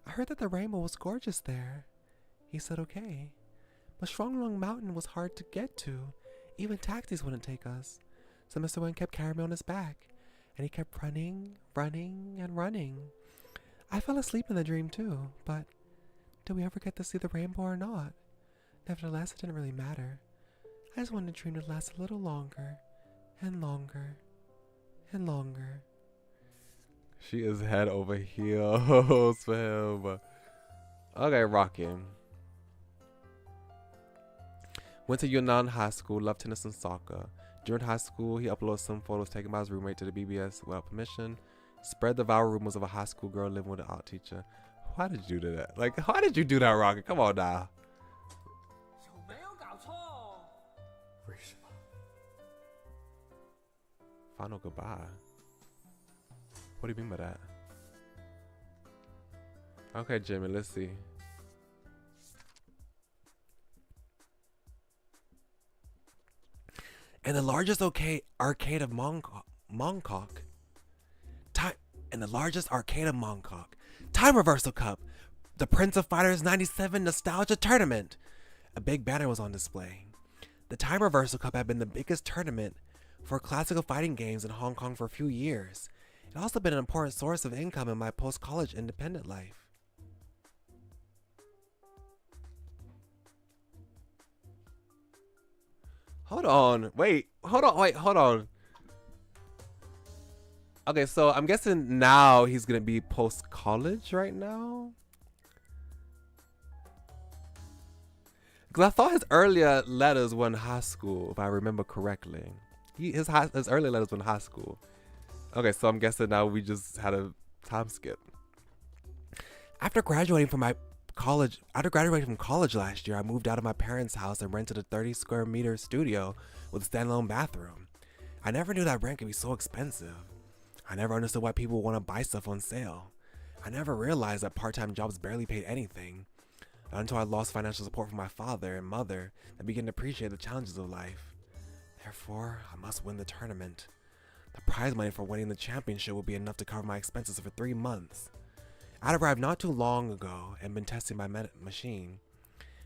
I heard that the rainbow was gorgeous there. He said okay. But Shuanglong Mountain was hard to get to. Even taxis wouldn't take us. So Mr. Wen kept carrying me on his back, and he kept running, and running. I fell asleep in the dream too, but did we ever get to see the rainbow or not? Nevertheless, it didn't really matter. I just wanted the dream to last a little longer, and longer, and longer. She is head over heels for him. Okay, rocking. Went to Yunnan High School, loved tennis and soccer. During high school, he uploaded some photos taken by his roommate to the BBS without permission. Spread the viral rumors of a high school girl living with an art teacher. Why did you do that? Like, why did you do that, Rocket? Come on now. Final goodbye. What do you mean by that? Okay, Jimmy, let's see. In the largest arcade of Mongkok. Time Reversal Cup. The Prince of Fighters 97 Nostalgia Tournament. A big banner was on display. The Time Reversal Cup had been the biggest tournament for classical fighting games in Hong Kong for a few years. It had also been an important source of income in my post-college independent life. Hold on. Okay, so I'm guessing now he's gonna be post-college right now? Because I thought his earlier letters were in high school, if I remember correctly. His earlier letters were in high school. Okay, so I'm guessing now we just had a time skip. After graduating from college last year, I moved out of my parents' house and rented a 30 square meter studio with a standalone bathroom. I never knew that rent could be so expensive. I never understood why people want to buy stuff on sale. I never realized that part-time jobs barely paid anything. Not until I lost financial support from my father and mother and began to appreciate the challenges of life. Therefore, I must win the tournament. The prize money for winning the championship will be enough to cover my expenses for 3 months. I'd arrived not too long ago and been testing my machine.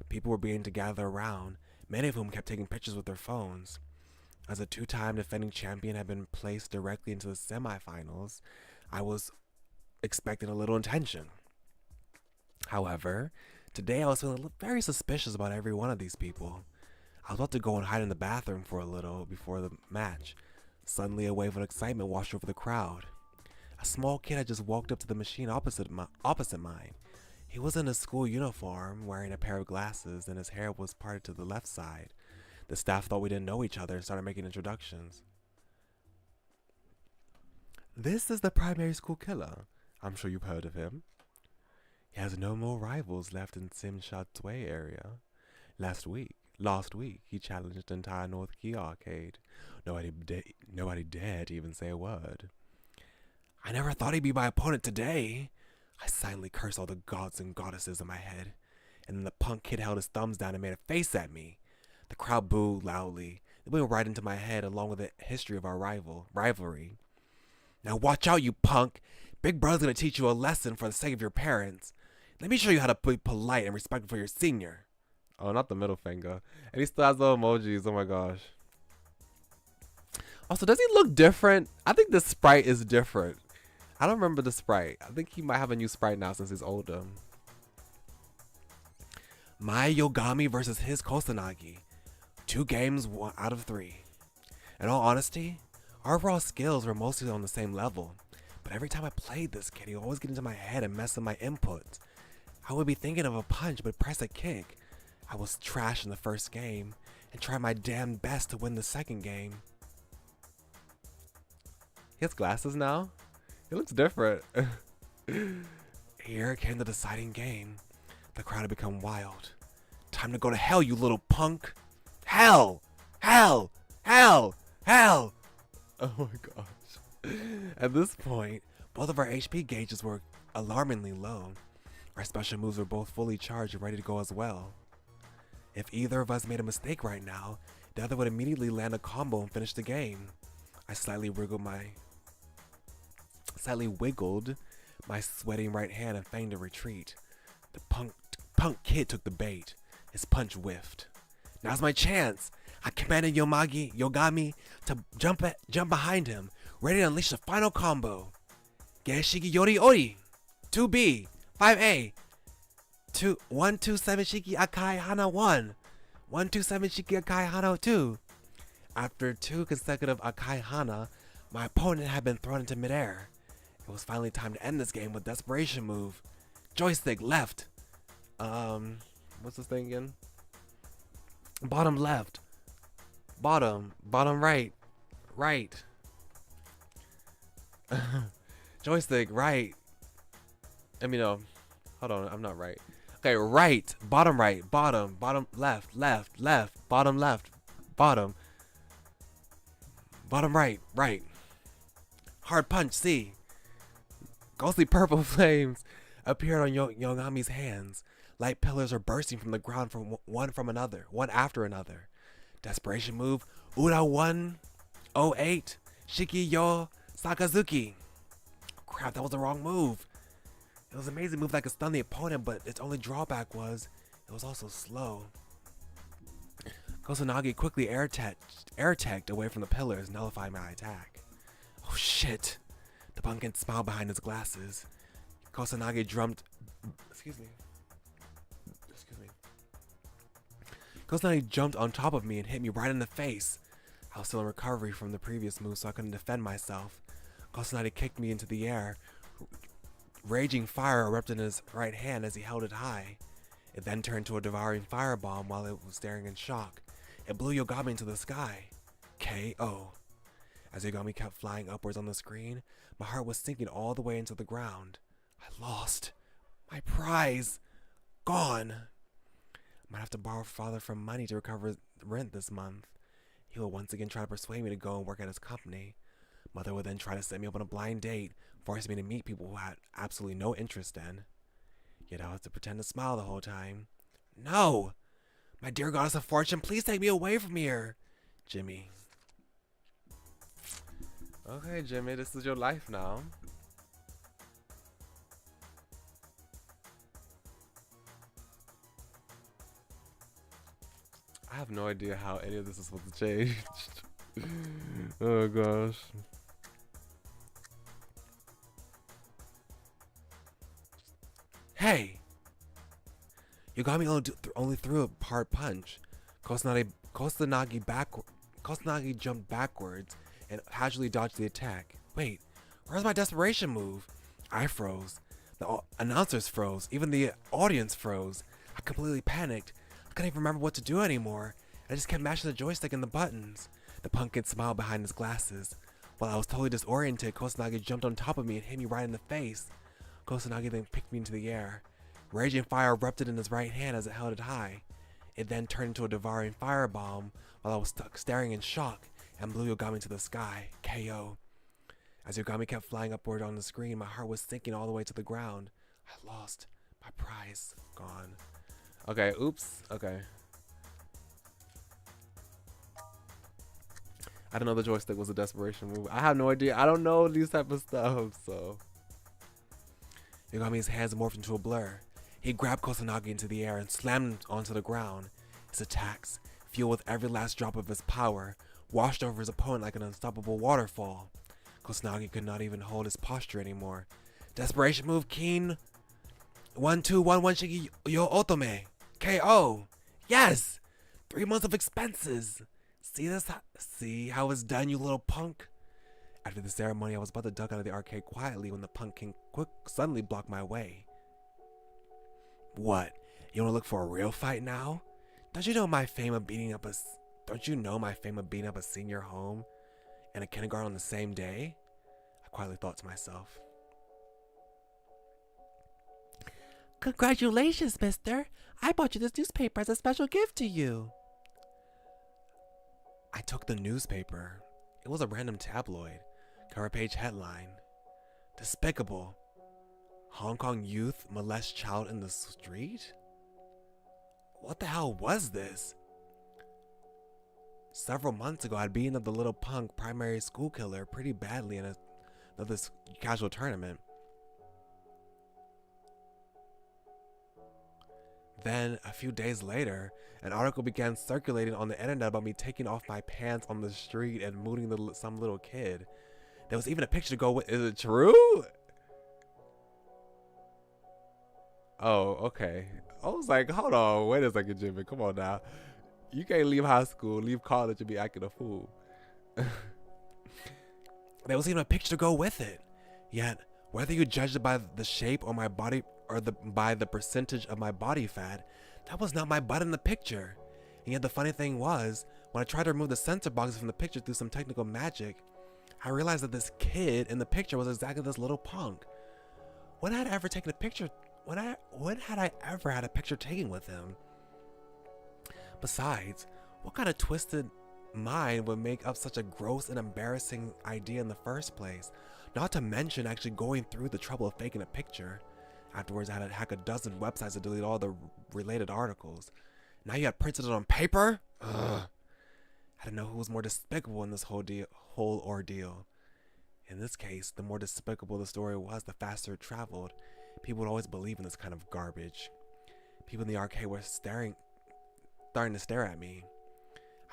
People were beginning to gather around, many of whom kept taking pictures with their phones. As a 2-time defending champion had been placed directly into the semifinals, I was expecting a little attention. However, today I was feeling very suspicious about every one of these people. I was about to go and hide in the bathroom for a little before the match. Suddenly a wave of excitement washed over the crowd. A small kid had just walked up to the machine opposite mine. He was in a school uniform, wearing a pair of glasses, and his hair was parted to the left side. The staff thought we didn't know each other and started making introductions. This is the primary school killer. I'm sure you've heard of him. He has no more rivals left in Tsim Sha Tsui area. Last week, he challenged the entire North Key arcade. Nobody dared to even say a word. I never thought he'd be my opponent today. I silently cursed all the gods and goddesses in my head, and then the punk kid held his thumbs down and made a face at me. The crowd booed loudly. They went right into my head along with the history of our rivalry. Now watch out, you punk. Big Brother's gonna teach you a lesson for the sake of your parents. Let me show you how to be polite and respectful for your senior. Oh, not the middle finger. And he still has the emojis. Oh my gosh. Also, does he look different? I think the sprite is different. I don't remember the sprite. I think he might have a new sprite now since he's older. My Yogami versus his Kosanagi. 2 games, 1 out of 3. In all honesty, our overall skills were mostly on the same level. But every time I played this kid, he would always get into my head and mess up my inputs. I would be thinking of a punch but press a kick. I was trash in the first game and tried my damn best to win the second game. He has glasses now? He looks different. Here came the deciding game. The crowd had become wild. Time to go to hell, you little punk. Hell! Hell! Hell! Hell! Oh my gosh. At this point, both of our HP gauges were alarmingly low. Our special moves were both fully charged and ready to go as well. If either of us made a mistake right now, the other would immediately land a combo and finish the game. I slightly wiggled my sweating right hand and feigned a retreat. The punk kid took the bait. His punch whiffed. Now's my chance. I commanded Yogami to jump behind him, ready to unleash the final combo. Gereshiki Yori Ori, 2B, 5A, 127 Shiki Akai Hana 1, 127 Shiki Akai Hana 2. After 2 consecutive Akai Hana, my opponent had been thrown into midair. It was finally time to end this game with desperation move. Joystick left. What's this thing again? Bottom left. Bottom right. Right. Joystick right. I mean, no. Hold on, I'm not right. Okay, right. Bottom right. Bottom left. Bottom left. Bottom right. Hard punch, C. Ghostly purple flames appeared on Yogami's hands. Light pillars are bursting from the ground one after another. Desperation move, Ura 108, Shiki Yo Sakazuki. Crap, that was the wrong move. It was an amazing move that could stun the opponent, but its only drawback was it was also slow. Kosanagi quickly air-teched away from the pillars, nullifying my attack. Oh shit. The pumpkin smiled behind his glasses. Kosanagi Kosanagi jumped on top of me and hit me right in the face. I was still in recovery from the previous move, so I couldn't defend myself. Kosanagi kicked me into the air. Raging fire erupted in his right hand as he held it high. It then turned to a devouring firebomb while it was staring in shock. It blew Yogami into the sky. KO. As Yogami kept flying upwards on the screen, my heart was sinking all the way into the ground. I lost. My prize. Gone. I might have to borrow father from money to recover rent this month. He will once again try to persuade me to go and work at his company. Mother would then try to set me up on a blind date, forcing me to meet people who had absolutely no interest in. Yet I was to pretend to smile the whole time. No! My dear goddess of fortune, please take me away from here! Jimmy. Okay, Jimmy, this is your life now. I have no idea how any of this is supposed to change. Oh gosh. Hey! Yogami only threw a hard punch. Kosanagi jumped backwards and casually dodged the attack. Wait, where's my desperation move? I froze. The announcers froze. Even the audience froze. I completely panicked. I couldn't even remember what to do anymore. I just kept mashing the joystick and the buttons. The pumpkin smiled behind his glasses. While I was totally disoriented, Kosanagi jumped on top of me and hit me right in the face. Kosanagi then picked me into the air. Raging fire erupted in his right hand as it held it high. It then turned into a devouring firebomb while I was stuck staring in shock and blew Yogami to the sky. KO. As Yogami kept flying upward on the screen, my heart was sinking all the way to the ground. I lost. My prize. Gone. Okay, oops. Okay. I didn't know the joystick was a desperation move. I have no idea. I don't know these type of stuff, so. Yogami's hands morphed into a blur. He grabbed Kosanagi into the air and slammed him onto the ground. His attacks, fueled with every last drop of his power, washed over his opponent like an unstoppable waterfall. Kusanagi could not even hold his posture anymore. Desperation move, Keen. 1-2-1-1 Shigi Yo Otome. KO. Yes! 3 months of expenses. See this? See how it's done, you little punk? After the ceremony, I was about to duck out of the arcade quietly when the punk king suddenly blocked my way. What? You want to look for a real fight now? Don't you know my fame of beating up a senior home and a kindergarten on the same day? I quietly thought to myself. Congratulations, mister. I bought you this newspaper as a special gift to you. I took the newspaper. It was a random tabloid. Cover page headline. Despicable. Hong Kong youth molest child in the street? What the hell was this? Several months ago, I'd beaten up the little punk primary school killer pretty badly in another casual tournament. Then, a few days later, an article began circulating on the internet about me taking off my pants on the street and mooning some little kid. There was even a picture to go with. Is it true? Oh, okay. I was like, hold on, wait a second, Jimmy. Come on now. You can't leave high school, leave college, and be acting a fool. There was even a picture to go with it. Yet, whether you judged it by the shape or my body, or by the percentage of my body fat, that was not my butt in the picture. And yet the funny thing was, when I tried to remove the censor boxes from the picture through some technical magic, I realized that this kid in the picture was exactly this little punk. When had I ever taken a picture? When had I ever had a picture taken with him? Besides, what kind of twisted mind would make up such a gross and embarrassing idea in the first place? Not to mention actually going through the trouble of faking a picture. Afterwards, I had to hack a dozen websites to delete all the related articles. Now you had printed it on paper? Ugh. I didn't know who was more despicable in this whole ordeal. In this case, the more despicable the story was, the faster it traveled. People would always believe in this kind of garbage. People in the arcade were starting to stare at me.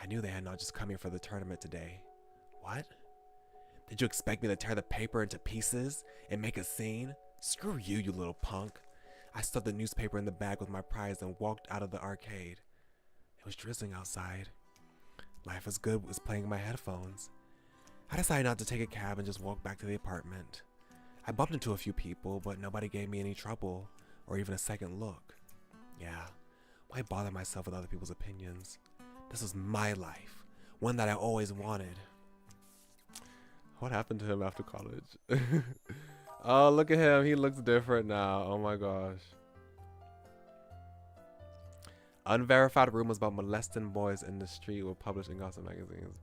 I knew they had not just come here for the tournament today. What? Did you expect me to tear the paper into pieces and make a scene? Screw you, you little punk. I stuffed the newspaper in the bag with my prize and walked out of the arcade. It was drizzling outside. Life is Good was playing in my headphones. I decided not to take a cab and just walk back to the apartment. I bumped into a few people, but nobody gave me any trouble or even a second look. Yeah, why bother myself with other people's opinions? This was my life, one that I always wanted. What happened to him after college? Oh, look at him. He looks different now. Oh my gosh. Unverified rumors about molesting boys in the street were published in gossip magazines.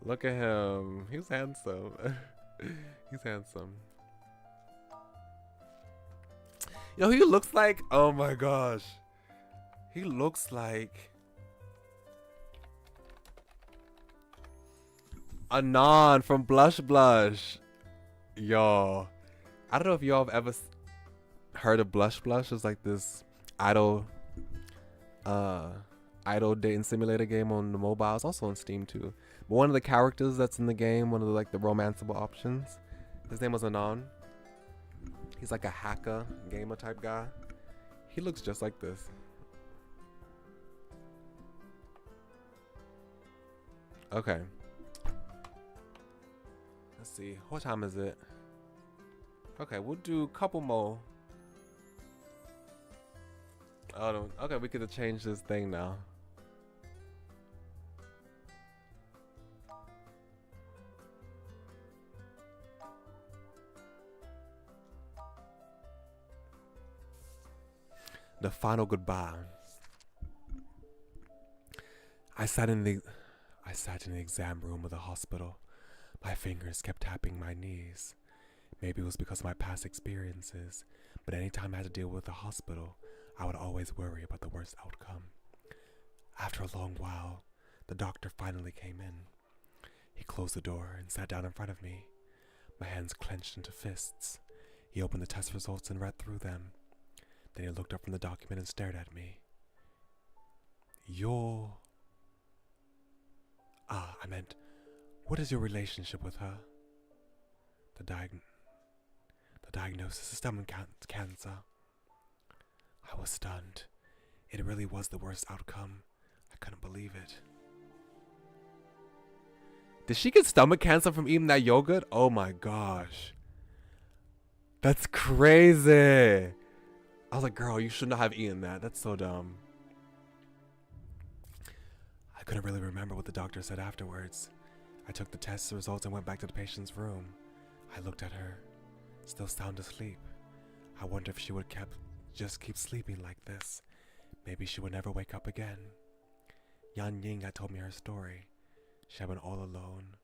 Look at him. He's handsome. He's handsome. You know who he looks like? Oh my gosh. He looks like Anon from Blush Blush. Y'all. I don't know if y'all have ever heard of Blush Blush. It's like this idol dating simulator game on the mobile. It's also on Steam too. But one of the characters that's in the game, one of the romanceable options, his name was Anon. He's like a hacker, gamer type guy. He looks just like this. Okay. Let's see. What time is it? Okay, we'll do a couple more. Oh, no. Okay, we could change this thing now. The final goodbye. I sat in the exam room of the hospital. My fingers kept tapping my knees. Maybe it was because of my past experiences, but anytime I had to deal with the hospital, I would always worry about the worst outcome. After a long while, the doctor finally came in. He closed the door and sat down in front of me. My hands clenched into fists. He opened the test results and read through them. Then he looked up from the document and stared at me. What is your relationship with her? The diagnosis is stomach cancer. I was stunned. It really was the worst outcome. I couldn't believe it. Did she get stomach cancer from eating that yogurt? Oh my gosh. That's crazy. I was like, girl, you should not have eaten that. That's so dumb. I couldn't really remember what the doctor said afterwards. I took the test results and went back to the patient's room. I looked at her, still sound asleep. I wonder if she would just keep sleeping like this. Maybe she would never wake up again. Yan Ying had told me her story. She had been all alone,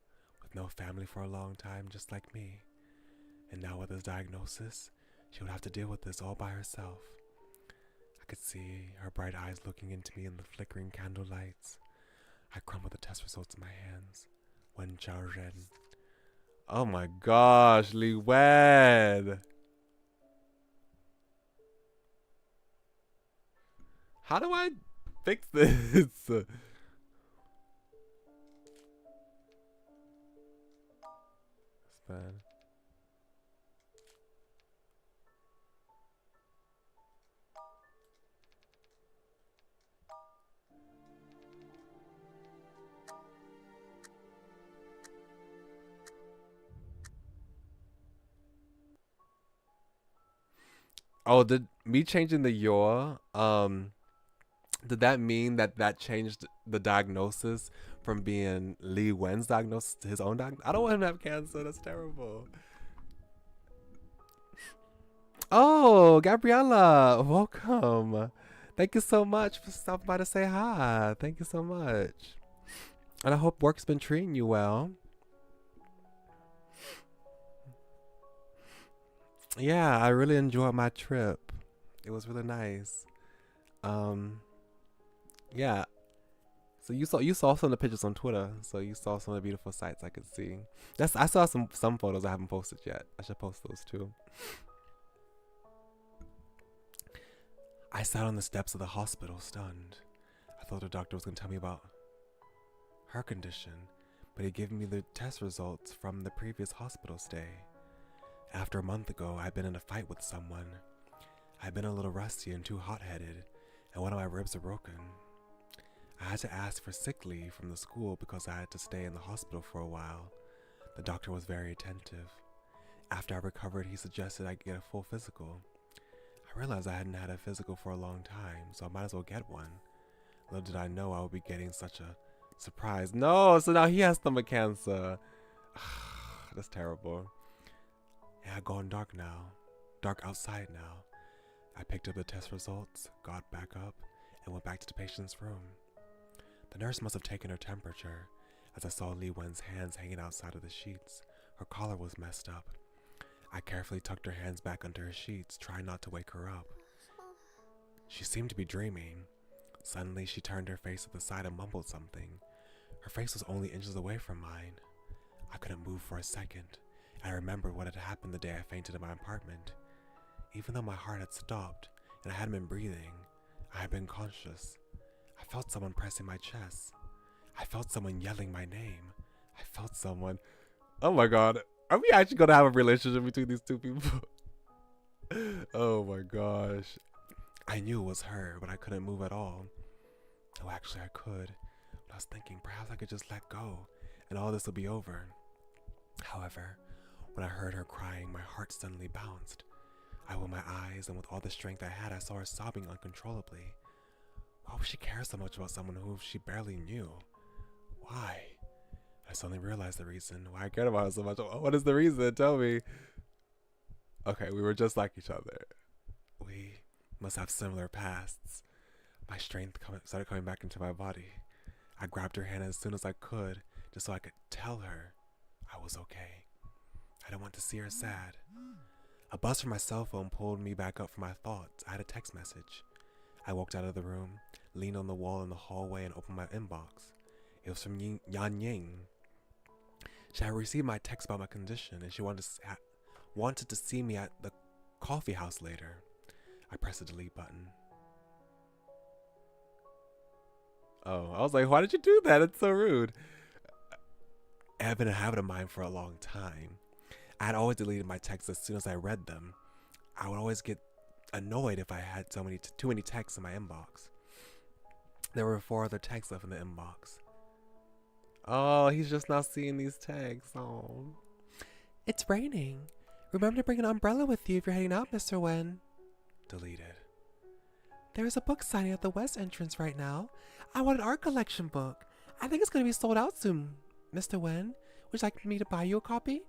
with no family for a long time, just like me. And now with this diagnosis, she would have to deal with this all by herself. I could see her bright eyes looking into me in the flickering candle lights. I crumbled the test results in my hands. Wen Chao Ren. Oh my gosh, Li Wen! How do I fix this? It's bad. Oh, did me changing the your did that mean that changed the diagnosis from being Li Wen's diagnosis to his own diagnosis? I don't want him to have cancer. That's terrible. Oh, Gabriella, welcome. Thank you so much for stopping by to say hi. Thank you so much. And I hope work's been treating you well. Yeah, I really enjoyed my trip. It was really nice. Yeah. So you saw some of the pictures on Twitter. So you saw some of the beautiful sights I could see. I saw some photos I haven't posted yet. I should post those too. I sat on the steps of the hospital, stunned. I thought the doctor was gonna tell me about her condition, but he gave me the test results from the previous hospital stay. After a month ago, I'd been in a fight with someone. I'd been a little rusty and too hot-headed, and one of my ribs are broken. I had to ask for sick leave from the school because I had to stay in the hospital for a while. The doctor was very attentive. After I recovered, he suggested I get a full physical. I realized I hadn't had a physical for a long time, so I might as well get one. Little did I know I would be getting such a surprise. No, so now he has stomach cancer. That's terrible. It had gone dark now. Dark outside now. I picked up the test results, got back up, and went back to the patient's room. The nurse must have taken her temperature, as I saw Li Wen's hands hanging outside of the sheets. Her collar was messed up. I carefully tucked her hands back under her sheets, trying not to wake her up. She seemed to be dreaming. Suddenly, she turned her face to the side and mumbled something. Her face was only inches away from mine. I couldn't move for a second. I remembered what had happened the day I fainted in my apartment. Even though my heart had stopped and I hadn't been breathing, I had been conscious. I felt someone pressing my chest. I felt someone yelling my name. I felt someone... Oh my god. Are we actually going to have a relationship between these two people? Oh my gosh. I knew it was her, but I couldn't move at all. Oh, actually I could. But I was thinking perhaps I could just let go and all this will be over. However, when I heard her crying, my heart suddenly bounced. I opened my eyes, and with all the strength I had, I saw her sobbing uncontrollably. Why would she care so much about someone who she barely knew? Why? I suddenly realized the reason why I cared about her so much. What is the reason? Tell me. Okay, we were just like each other. We must have similar pasts. My strength started coming back into my body. I grabbed her hand as soon as I could, just so I could tell her I was okay. I didn't want to see her sad. A buzz from my cell phone pulled me back up from my thoughts. I had a text message. I walked out of the room, leaned on the wall in the hallway, and opened my inbox. It was from Yan Ying. She had received my text about my condition, and she wanted to see me at the coffee house later. I pressed the delete button. Oh, I was like, why did you do that? It's so rude. had been a habit of mine for a long time. I had always deleted my texts as soon as I read them. I would always get annoyed if I had too many texts in my inbox. There were 4 other texts left in the inbox. Oh, he's just not seeing these texts. Oh. It's raining. Remember to bring an umbrella with you if you're heading out, Mr. Wen. Deleted. There is a book signing at the west entrance right now. I want an art collection book. I think it's going to be sold out soon. Mr. Wen, would you like me to buy you a copy?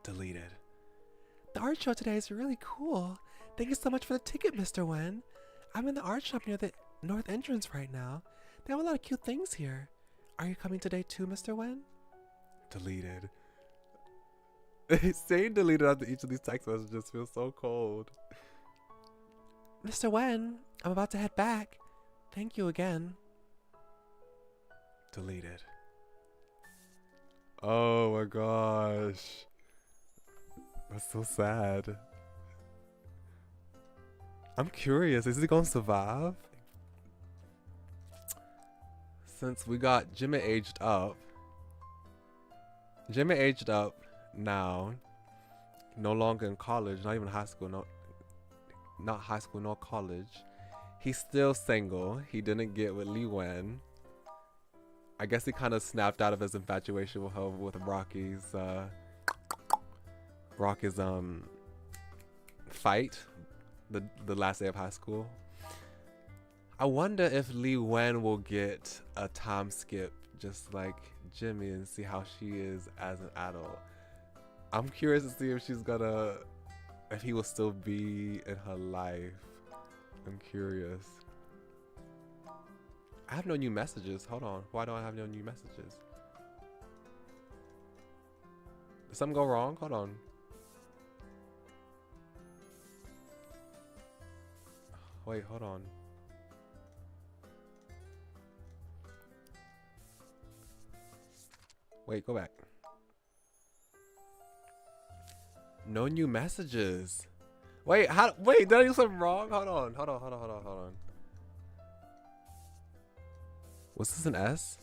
Deleted. The art show today is really cool. Thank you so much for the ticket, Mr. Wen. I'm in the art shop near the north entrance right now. They have a lot of cute things here. Are you coming today too, Mr. Wen? Deleted. Saying deleted after each of these text messages feels so cold. Mr. Wen, I'm about to head back. Thank you again. Deleted. Oh my gosh. That's so sad. I'm curious, is he gonna survive? Since we got Jimmy aged up. Jimmy aged up now. No longer in college, not even high school, not high school nor college. He's still single. He didn't get with Lee Wen. I guess he kind of snapped out of his infatuation with her with Rocky's fight the last day of high school. I wonder if Lee Wen will get a time skip just like Jimmy and see how she is as an adult. I'm curious to see if he will still be in her life. I'm curious. I have no new messages. Hold on. Why don't I have no new messages? Did something go wrong? Hold on. Wait, hold on. Wait, go back. No new messages. Wait, wait, did I do something wrong? Hold on. Was this an S?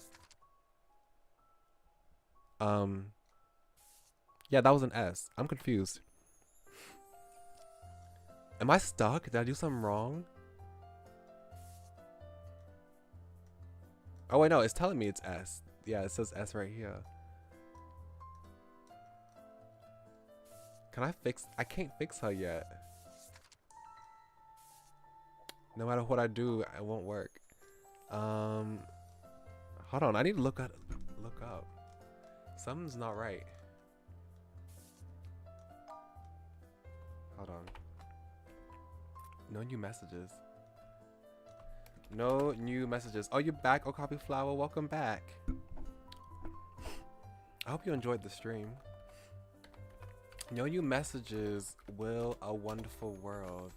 Yeah, that was an S. I'm confused. Am I stuck? Did I do something wrong? Oh wait, no, it's telling me it's S. Yeah, it says S right here. Can I fix? I can't fix her yet. No matter what I do, it won't work. Hold on, I need to look up. Something's not right. Hold on. No new messages. No new messages. Oh, you're back, Okapi Flower. Welcome back. I hope you enjoyed the stream. No new messages. Will a wonderful world.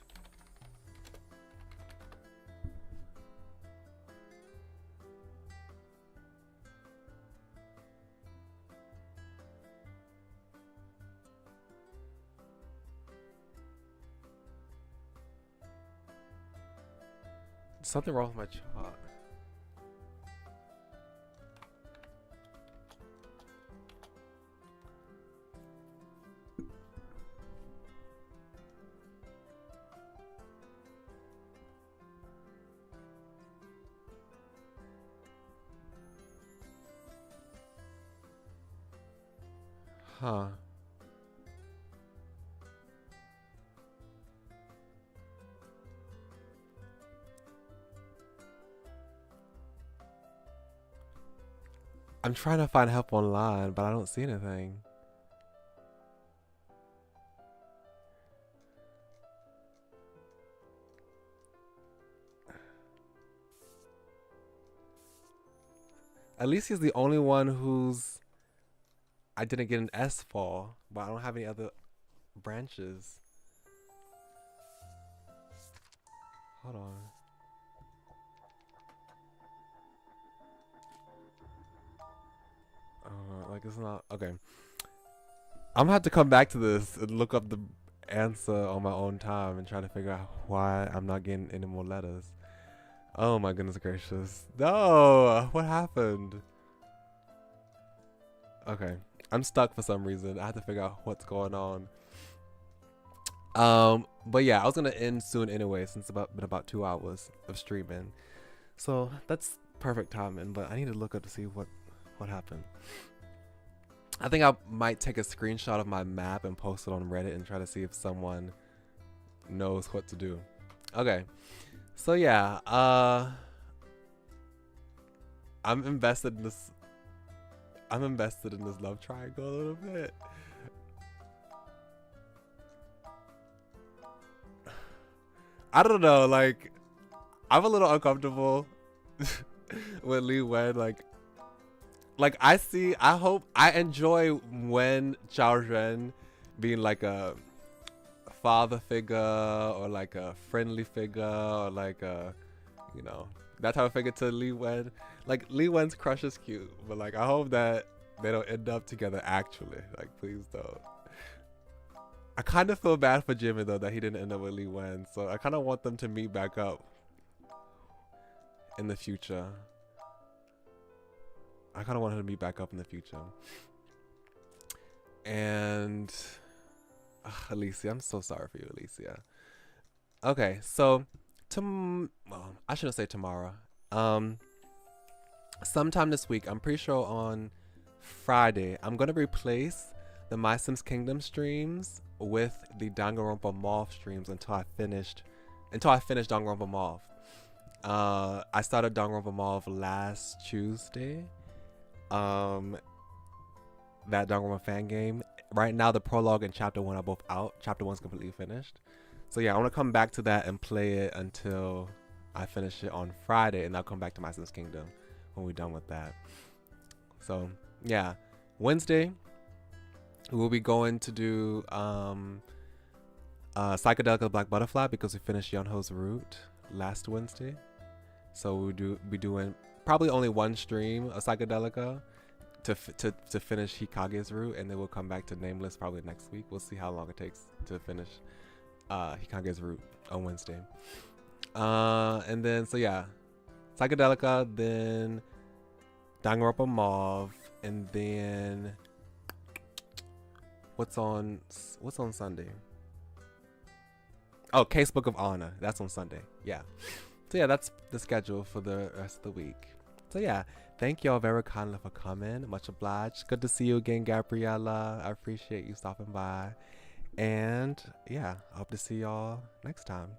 Something wrong with my chart. Huh. I'm trying to find help online, but I don't see anything. At least he's the only one who's I didn't get an S for, but I don't have any other branches. Hold on. Like it's not okay. I'm gonna have to come back to this and look up the answer on my own time and try to figure out why I'm not getting any more letters. Oh my goodness gracious. No! What happened? Okay. I'm stuck for some reason. I have to figure out what's going on. But yeah, I was gonna end soon anyway, since it's been about 2 hours of streaming. So that's perfect timing, but I need to look up to see what happened. I think I might take a screenshot of my map and post it on Reddit and try to see if someone knows what to do. Okay. So yeah, I'm invested in this love triangle a little bit. I don't know, like I'm a little uncomfortable with Lee Wen, like I enjoy when Zhao Ren being like a father figure or like a friendly figure or like a, you know, that type of figure to Lee Wen. Like Lee Wen's crush is cute, but like I hope that they don't end up together actually. Like please don't. I kind of feel bad for Jimmy though that he didn't end up with Lee Wen, so I kind of want them to meet back up in the future. I kind of want her to meet back up in the future. And Alicia, I'm so sorry for you, Alicia. Okay, so well, I shouldn't say tomorrow. Sometime this week, I'm pretty sure on Friday, I'm gonna replace the My Sims Kingdom streams with the Danganronpa Moth streams until I finish Danganronpa Moth. I started Danganronpa Moth last Tuesday. That Danganronpa fan game. Right now, the prologue and chapter 1 are both out. Chapter 1's completely finished. So yeah, I want to come back to that and play it until I finish it on Friday, and I'll come back to My Sims Kingdom when we're done with that. So yeah, Wednesday we'll be going to do Psychedelic Black Butterfly because we finished Yunho's Route last Wednesday. So we'll be doing probably only one stream of Psychedelica to finish Hikage's route, and then we'll come back to Nameless probably next week. We'll see how long it takes to finish Hikage's route on Wednesday. And then so yeah, Psychedelica, then Danganronpa Mauve, and then what's on Sunday? Oh, Casebook of Honor. That's on Sunday. Yeah. So yeah, that's the schedule for the rest of the week. So yeah, thank y'all very kindly for coming. Much obliged. Good to see you again, Gabriella. I appreciate you stopping by. And yeah, I hope to see y'all next time.